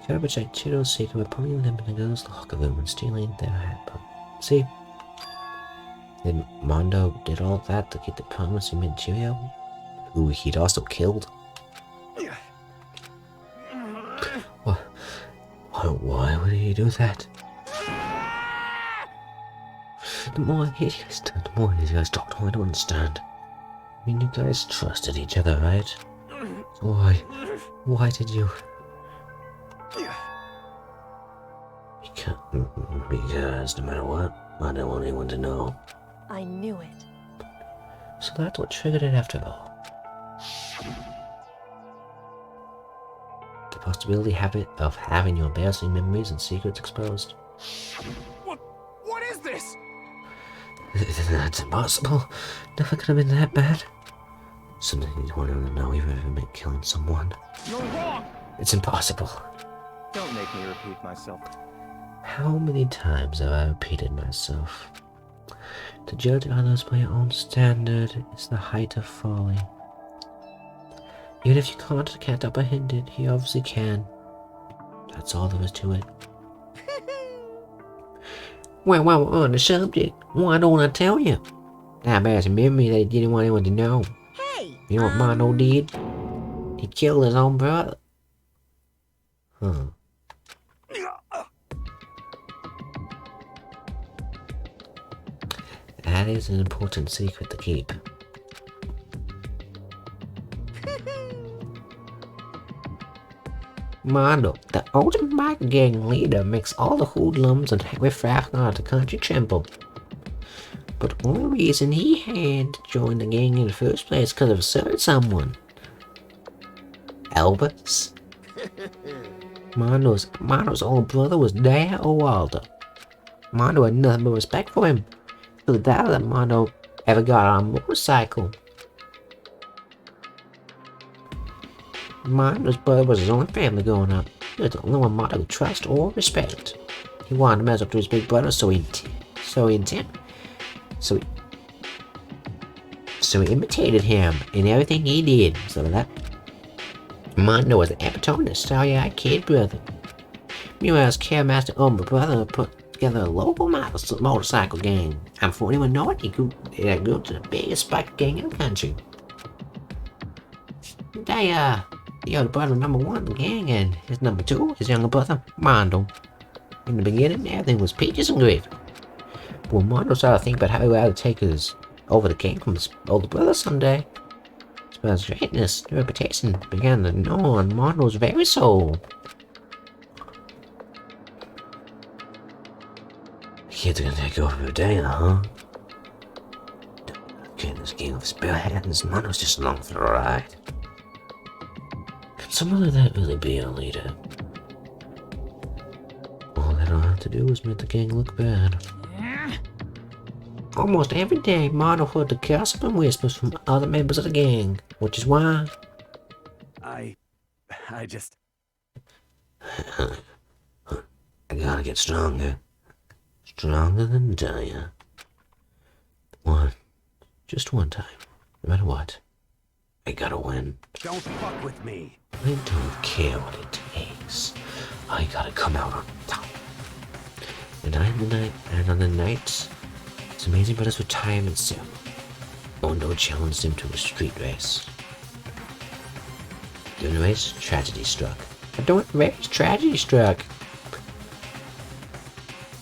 Garbage like Chiro's secret by pulling them in the girls' locker room and stealing their handbook. See? Then Mondo did all that to keep the promise he made Cheerio, who he'd also killed. Why would he do that? The more you guys talked, I don't understand. I mean, you guys trusted each other, right? So why did you? Because no matter what, I don't want anyone to know. I knew it. So that's what triggered it after all. The possibility of having your embarrassing memories and secrets exposed. What is this? That's impossible. Never could have been that bad. Something you want to know you've ever been killing someone. You're wrong! It's impossible. Don't make me repeat myself. How many times have I repeated myself? To judge others by your own standard is the height of folly. Even if you can't apprehend it, he obviously can. That's all there is to it. Well, on the subject, why don't I tell you? That embarrassing memory they didn't want anyone to know. Hey! You know what Mondo did? He killed his own brother. Huh. That is an important secret to keep. Mondo, the ultimate biker gang leader, makes all the hoodlums and riffraff of the country tremble. But the only reason he had to join the gang in the first place because of a certain someone. Elvis? Mondo's older brother was Dad or Walter. Mondo had nothing but respect for him. So that Mondo ever got on a motorcycle. Mondo's brother was his only family growing up. He was the only one Mondo could trust or respect. He wanted to mess up to his big brother, so he imitated him in everything he did. So that Mondo was the epitome of the starry-eyed kid brother. Meanwhile, his caremaster older brother put together a local motorcycle gang. And before anyone knew it, he grew to the biggest biker gang in the country. The older brother number one in the gang, and his number two, his younger brother, Mondo. In the beginning, everything was peaches and gravy. But when Mondo started to think about how he would take over the gang from his older brother someday, his greatness, the reputation began to gnaw on Mondo's very soul. Kid's gonna take over a day, huh? Getting this game of his bare hands, Mondo's just along for the ride. Can someone like that really be a leader? All they don't have to do is make the gang look bad. Almost every day, Mondo heard the gossip and whispers from other members of the gang, which is why... I just... I gotta get stronger. Stronger than Dahlia. Just one time. No matter what. I gotta win. Don't fuck with me. I don't care what it takes. I gotta come out on top. And on the night, his amazing brother's retirement ceremony, Mondo challenged him to a street race. During the race, tragedy struck. But during the race, tragedy struck.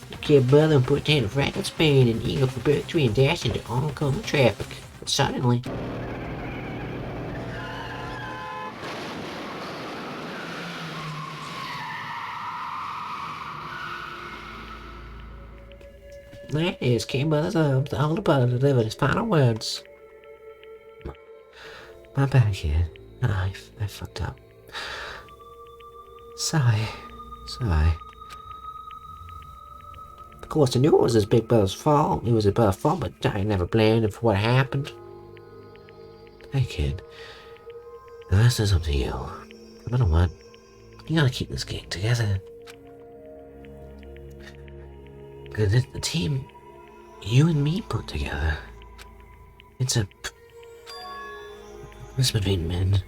The kid brother put down a frantic spin and eager for victory and dashed into oncoming traffic. But suddenly, there is Kid Brother's arms. The older brother delivered his final words. My bad, kid. I fucked up. Sorry. Of course, I knew it was his big brother's fault. It was his brother's fault, but I never blamed him for what happened. Hey, kid. The rest is up to you. No matter what, you gotta keep this gang together. The team you and me put together. It's between men.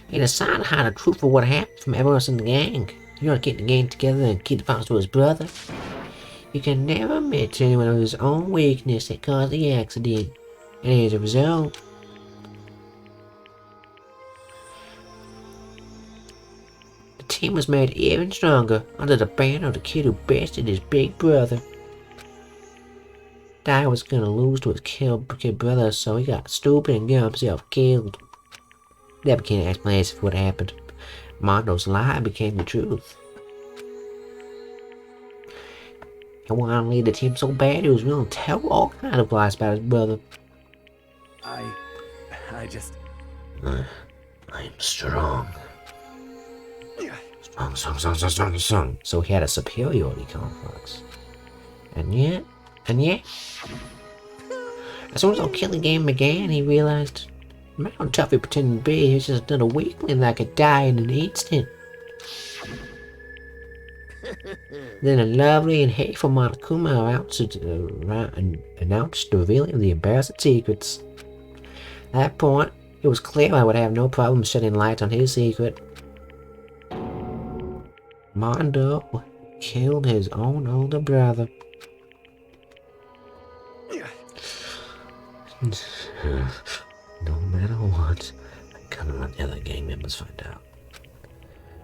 He decided to hide the truth of what happened from everyone else in the gang. You want to get the gang together and keep the promise to his brother. You can never admit to anyone of his own weakness that caused the accident. And as a result, the team was made even stronger under the banner of the kid who bested his big brother. Dad was gonna lose to his kid brother, so he got stupid and got himself killed. That became an explanation for what happened. Mondo's lie became the truth. He wanted to lead the team so bad he was willing to tell all kinds of lies about his brother. I just... I'm strong. Strong. So he had a superiority complex. And yet, as soon as the killing game began, he realized no matter how tough he pretended to be, he was just another weakling that could die in an instant. Then a lovely and hateful Monokuma announced the revealing of the embarrassing secrets. At that point, it was clear I would have no problem shedding light on his secret. Mondo killed his own older brother. No matter what, I couldn't let the other gang members find out.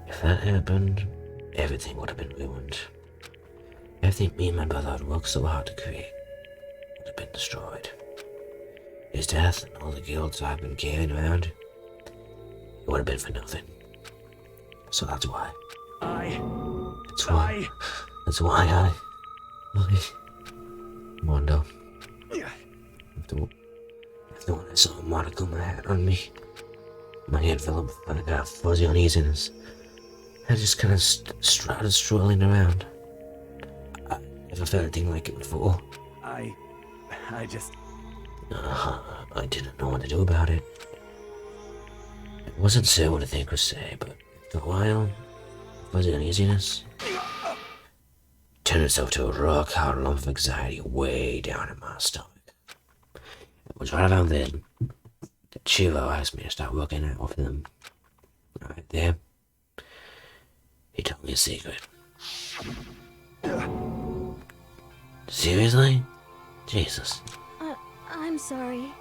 If that happened, everything would have been ruined. Everything me and my brother had worked so hard to create would have been destroyed. His death and all the guilt I've been carrying around, it would have been for nothing. So that's why. That's why I Mondo. After when I saw Monokuma hat on me, my head fell up and I got fuzzy uneasiness. I just kind of started strolling around. I never felt anything like it before. I just... I didn't know what to do about it. It wasn't sure what to think or say, but after a while, fuzzy uneasiness turned itself to a rock-hard lump of anxiety way down in my stomach. It was right around then that Chiro asked me to start working out with him. Right there, he told me a secret. Seriously? Jesus. I'm sorry.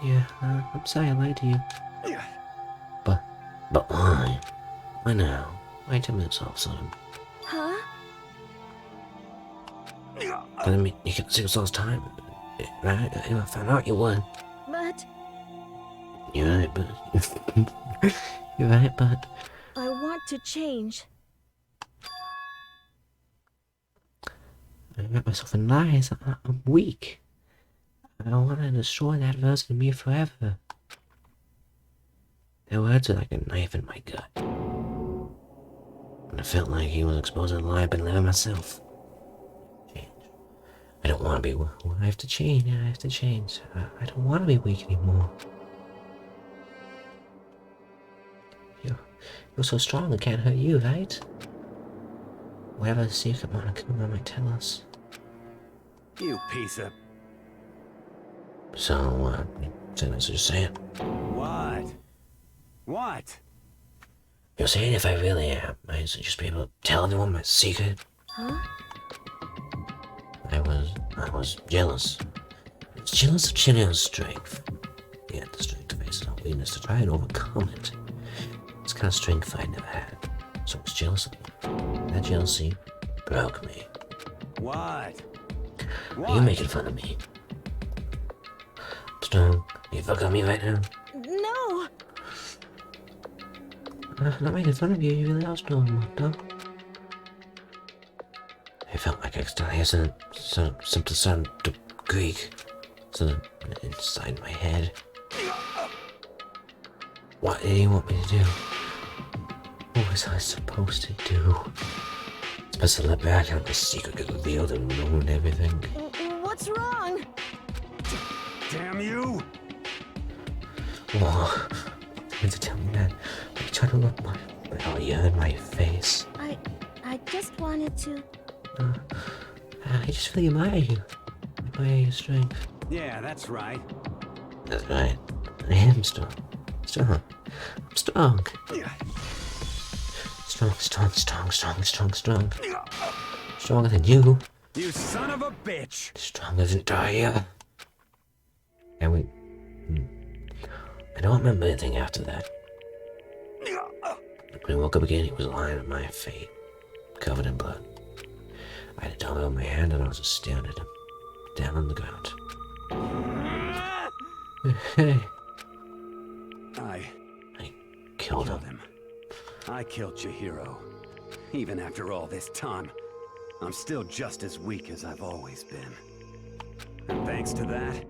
Yeah, I'm sorry I lied to you. But why? Why now? Why tell me it's all of a sudden? Huh? I mean, you can see all this time, right? I found out you won. But... You're right, but... You're right, but... I want to change. I wrap myself in lies. I'm weak. I want to destroy that version of me forever. Their words are like a knife in my gut. And I felt like he was exposing a lie I've been living myself. Change. I don't want to be... I have to change. I have to change. I don't want to be weak anymore. You're so strong it can't hurt you, right? Whatever the secret Monokuma might tell us. You piece of... So, so that's what you're saying? What? What? You're saying if I really am, I should just be able to tell everyone my secret? Huh? I was jealous. I was jealous of Chino's strength. He had the strength to face his own weakness to try and overcome it. It's the kind of strength I never had. So it was jealousy. That jealousy broke me. What? Are you making fun of me? I'm strong. Are you fucking me right now? No! I'm not making fun of you. You really are strong, Mondo. I felt like I could still hear something sound Greek. Something inside my head. What did he want me to do? What was I supposed to do? Supposed to let back out the secret get revealed and ruin everything. What's wrong? Damn you! Oh, you meant to tell me that. Are you trying to look you in my face? I just wanted to... I just really admire you. Admire your strength. Yeah, that's right. That's right. I am strong. Strong. I'm strong. Strong. Stronger than you. You son of a bitch! Stronger than Daria. And I don't remember anything after that. When I woke up again, he was lying at my feet, covered in blood. I had a dollar on my hand and I was just staring at him, down on the ground. Hey. I killed him. I killed Chihiro. Even after all this time, I'm still just as weak as I've always been. And thanks to that,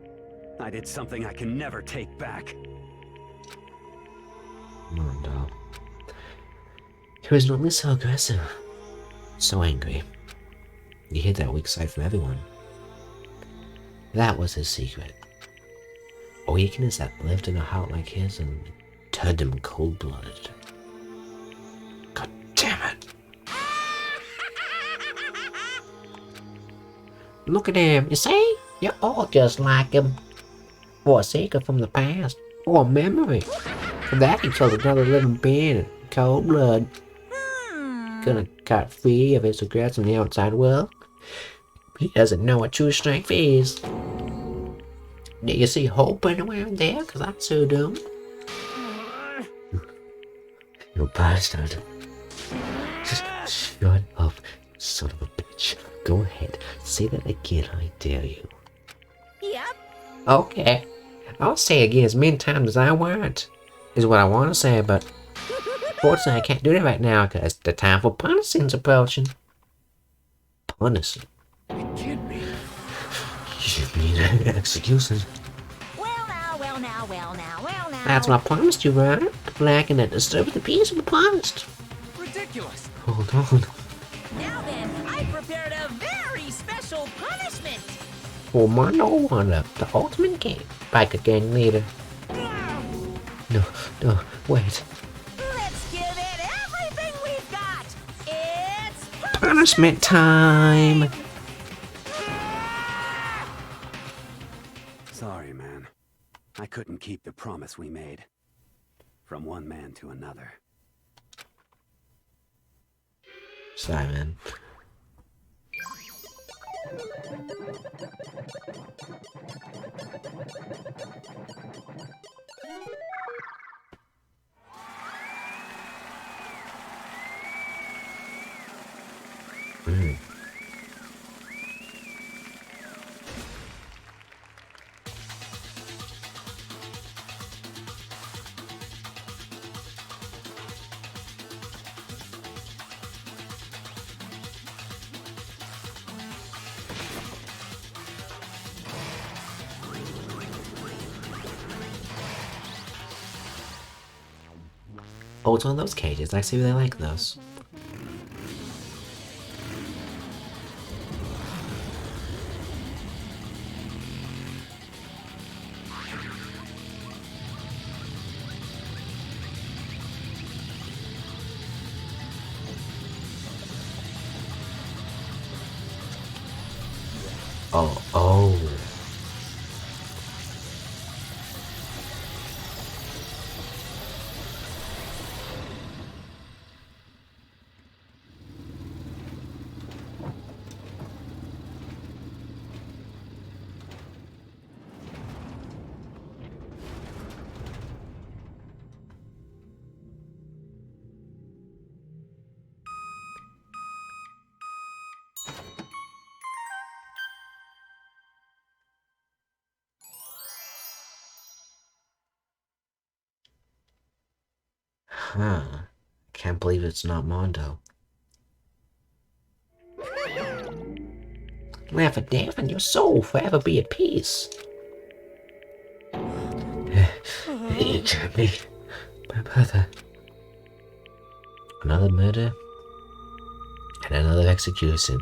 I did something I can never take back. Mondo. He was normally so aggressive, so angry. He hid that weak side from everyone. That was his secret. A weakness that lived in a heart like his and turned him cold-blooded. God damn it! Look at him, you see? You're all just like him. Or a secret from the past. Or a memory. For that he killed another living being in cold blood. Gonna cut free of his regrets in the outside world. He doesn't know what true strength is. Do you see hope anywhere in there? Cause I sure do. You bastard. Just shut up, son of a bitch. Go ahead, say that again, I dare you. Yep. Okay, I'll say it again as many times as I want. Is what I want to say, but fortunately I can't do that right now because the time for punishing's approaching. Punishing? You kidding me? You mean execution? Well now. That's what I promised you, right? Blacking that disturbs the peace of the promised. Ridiculous. Hold on. Now then, I prepared a very special punishment. For Mondo Wonder, the ultimate biker gang leader. No, wait. Let's give it everything we've got. It's Punishment time! Sorry, man. I couldn't keep the promise we made. From one man to another. Sorry, man. Oh, it's one of those cages. I actually really like those. Oh. Huh. Can't believe it's not Mondo. Laugh at death and your soul forever be at peace. It can't be my brother. Another murder and another execution.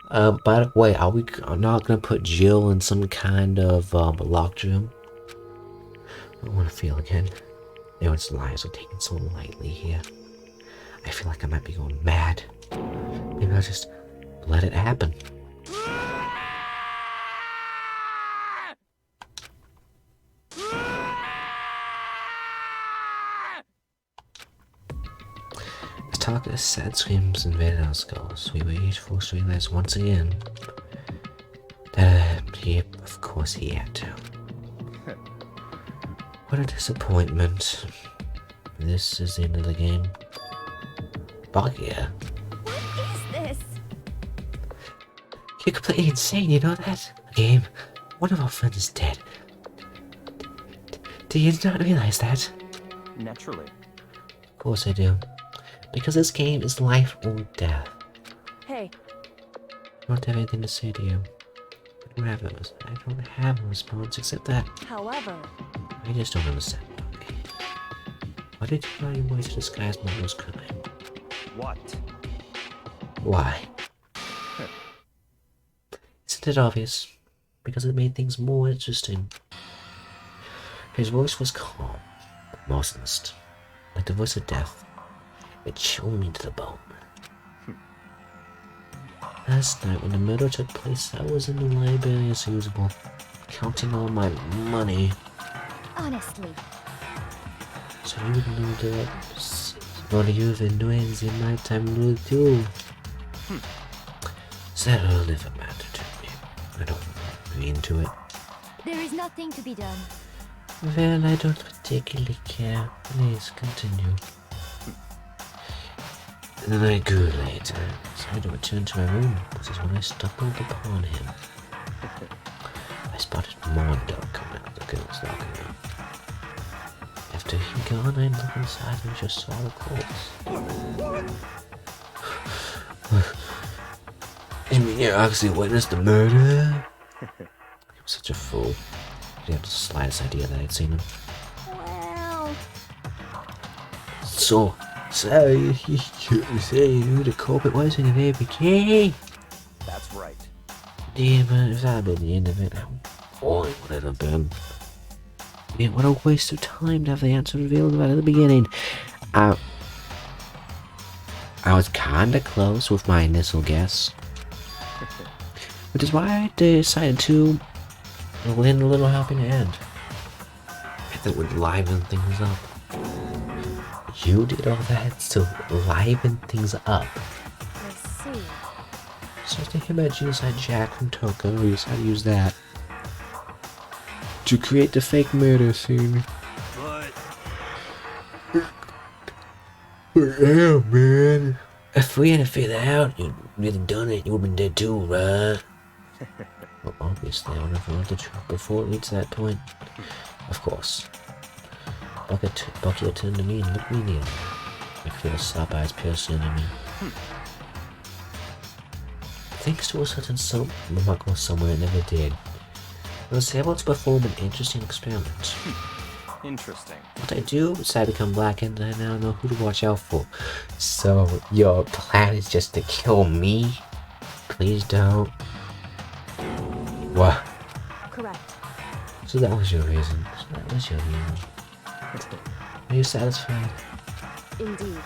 By the way, are we not gonna put Jill in some kind of locked room? I don't want to feel again. Everyone's lives are taken so lightly here. I feel like I might be going mad. Maybe I'll just let it happen. As talk as sad screams invaded our skulls, we waited for us to realize once again that of course he had to. What a disappointment. This is the end of the game. Bugger. What is this? You're completely insane, you know that? Game, one of our friends is dead. Do you not realize that? Naturally. Of course I do. Because this game is life or death. Hey. I don't have anything to say to you. I don't have a response except that. However, I just don't understand. Okay. Why did you find your way to disguise Mondo's crime? What? Why? Isn't it obvious? Because it made things more interesting. His voice was calm, motionless, like the voice of death. It chilled me to the bone. Last night, when the murder took place, I was in the library as usual, counting all my money. Honestly. So you know that one of you annoyance in my time will do. That will never matter to me. I don't read into it. There is nothing to be done. Well, I don't particularly care. Please continue. And then I grew later, so I had to return to my room, which is when I stumbled upon him. I spotted Mondo coming out of the girls' locker room. After he gone, I looked inside and just saw the corpse. You mean you actually witnessed the murder? He was such a fool. He had the slightest idea that I'd seen him. Well... So sorry, you say who the culprit was in the very beginning. That's right. Damn, man, if that had been the end of it, how boring would it have been? Man, what a waste of time to have the answer revealed right at the beginning. I was kinda close with my initial guess. Which is why I decided to lend a little helping hand. I thought it would liven things up. You did all that to liven things up. I see. So I was thinking about Genocide Jack from Toko, we decided to use that to create the fake murder scene. But yeah, man. If we hadn't figured that out, you'd really done it, you would've been dead too, right? Well, obviously, I would have learned the truth before it reached that point. Of course. Bucky turned to me and looked me in the eye. I could feel his sharp eyes piercing into me. Thanks to a certain miracle somewhere it never did, I was able to perform an interesting experiment. Interesting. What I do is I become black and I now know who to watch out for. So, your plan is just to kill me? Please don't. What? Correct. So that was your reason. Are you satisfied? Indeed.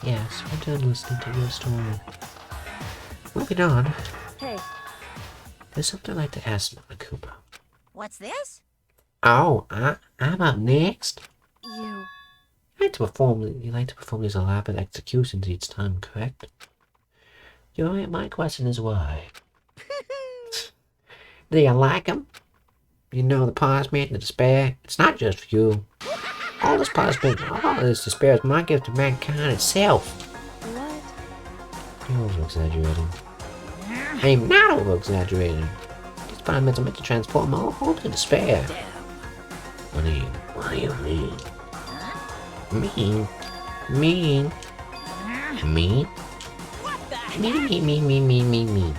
Yes, we're done listening to your story. Moving on. Hey. There's something I'd like to ask Monokuma. What's this? Oh, I'm up next. You You like to perform these elaborate executions each time, correct? My question is why? Do you like them? You know the punishment and the despair, it's not just for you. All this punishment, all this despair is my gift to mankind itself. what? You're over-exaggerating. I'm not over-exaggerating. These punishments are meant to transform all hope to despair. What do you mean? Mean? Me. Me? Me.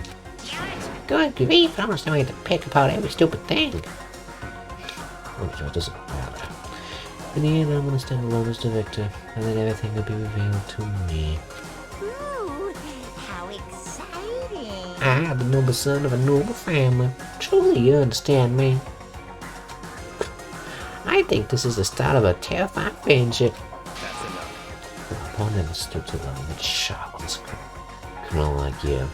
Good grief, I almost know I have to pick apart every stupid thing. Oh, so it doesn't matter. In the end, I'm gonna stand alone as the victor, and then everything will be revealed to me. Ooh, how exciting! I am the noble son of a noble family. Truly, you understand me. I think this is the start of a terrifying friendship. That's enough. I'll never stoop to the limit sharp on this criminal like you.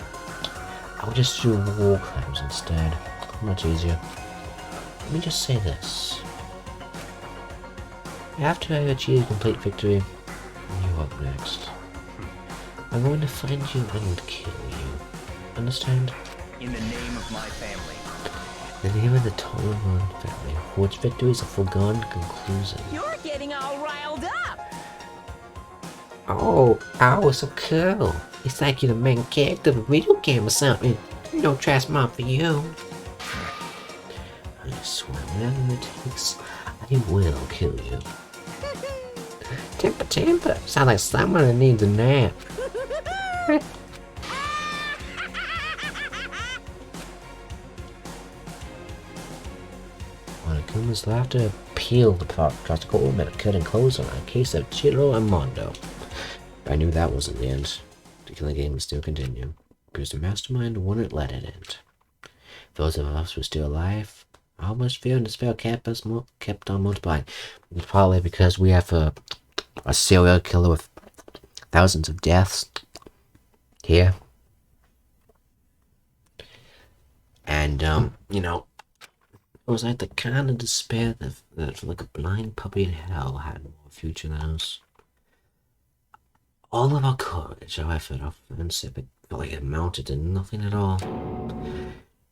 I'll just do war crimes instead. Much easier. Let me just say this. After I achieve complete victory, you up next. I'm going to find you and kill you. Understand? In the name of my family. In the name of the Tolerant family, which victory is a foregone conclusion. You're getting all riled up! Oh, so cool. It's like you're the main character of a video game or something. No trash mom for you. I swear, whatever it takes, I will kill you. Temper. Sounds like someone that needs a nap. Monokuma's laughter peeled apart across the courtroom at a cutting close on a case of Chiro and Mondo. I knew that wasn't the end. The killing game would still continue, because the mastermind wouldn't let it end. Those of us who were still alive, how much fear and despair kept on multiplying. It's probably because we have a serial killer with thousands of deaths here. And, you know, it was like the kind of despair that like a blind puppy in hell had more future than us. All of our courage, our effort, our friendship, it felt like it amounted to nothing at all.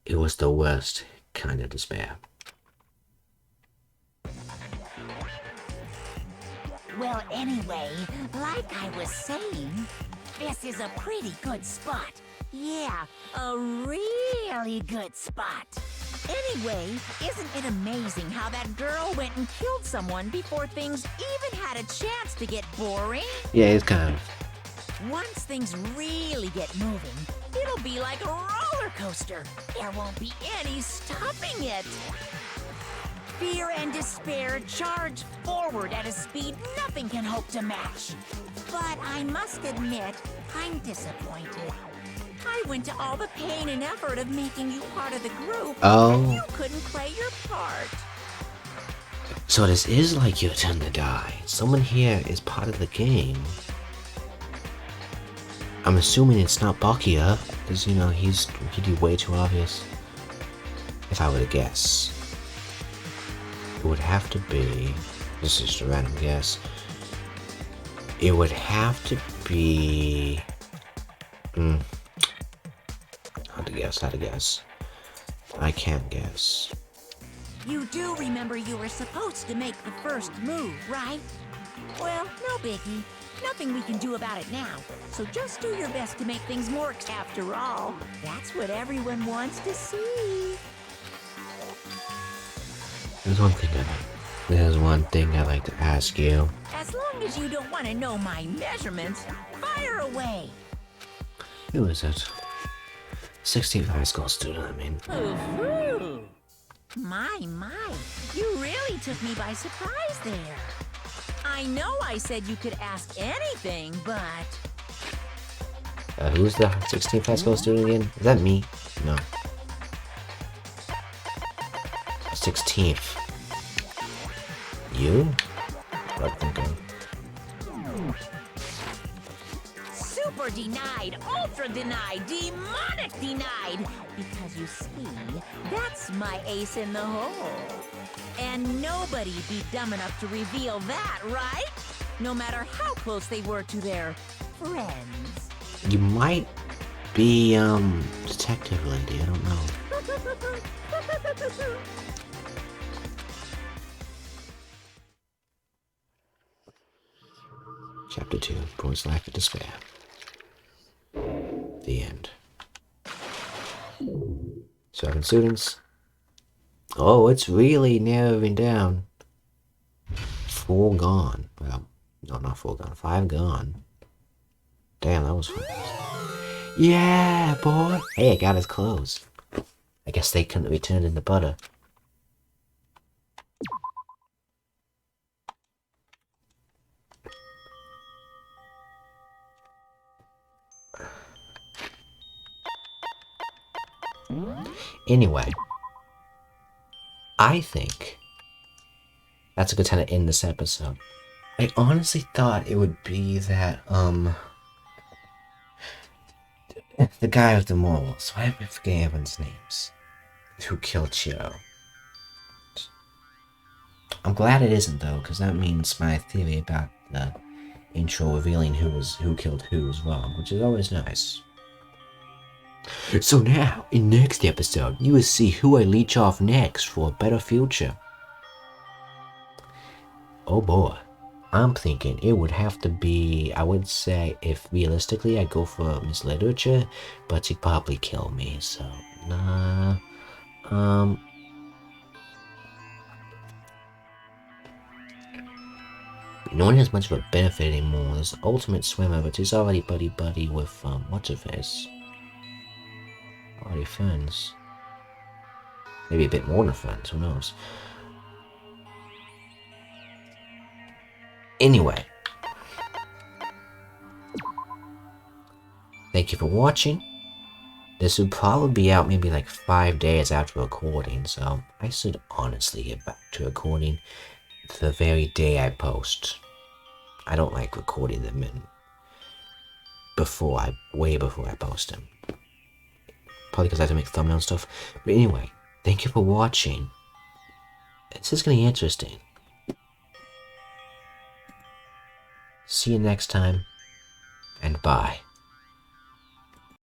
It was the worst kind of despair. Well, anyway, like I was saying, this is a pretty good spot. Yeah, a really good spot. Anyway, isn't it amazing how that girl went and killed someone before things even had a chance to get boring? Yeah, it's kind of. Once things really get moving, it'll be like a roller coaster. There won't be any stopping it. Fear and despair charge forward at a speed nothing can hope to match. But I must admit, I'm disappointed. I went to all the pain and effort of making you part of the group, and you couldn't play your part. So this is like your turn to die. Someone here is part of the game. I'm assuming it's not Bakia, because, you know, he'd be way too obvious. If I were to guess. It would have to be... This is just a random guess. It would have to be... How to guess. I can't guess. You do remember you were supposed to make the first move, right? Well, no biggie. Nothing we can do about it now. So just do your best to make things more. After all, that's what everyone wants to see. There's one thing I'd like to ask you. As long as you don't want to know my measurements, fire away. Who is it? 16th high school student, I mean. Ooh. My, you really took me by surprise there. I know I said you could ask anything, but... Who's the 16th high school student again? Is that me? No. 16th. You? What I think of. Super denied, ultra denied, demonic denied. Because you see, that's my ace in the hole. And nobody'd be dumb enough to reveal that, right? No matter how close they were to their friends. You might be, detective lady, I don't know. Chapter 2, Boy's Life of Despair. The end. 7 students. Oh, it's really narrowing down. 4 gone. Well, No, not 4 gone. 5 gone. Damn, that was fun. Yeah, boy. Hey, I got his clothes. I guess they couldn't be turned into butter. Anyway, I think that's a good time to end this episode. I honestly thought it would be that, the guy with the morals. Why am I forgetting everyone's names? Who killed Chiro? I'm glad it isn't, though, because that means my theory about the intro revealing who killed who was wrong, which is always nice. So now, in next episode, you will see who I leech off next for a better future. Oh boy. I'm thinking it would have to be, I would say, if realistically I go for Miss Literature, but she'd probably kill me, so, nah. No one has much of a benefit anymore. There's the Ultimate Swimmer, but he's already buddy-buddy with, what's-her-face? Already friends. Maybe a bit more than friends, who knows? Anyway. Thank you for watching. This would probably be out maybe like 5 days after recording, so I should honestly get back to recording the very day I post. I don't like recording them in way before I post them. Probably because I have to make thumbnail stuff. But anyway, thank you for watching. This is getting interesting. See you next time, and bye.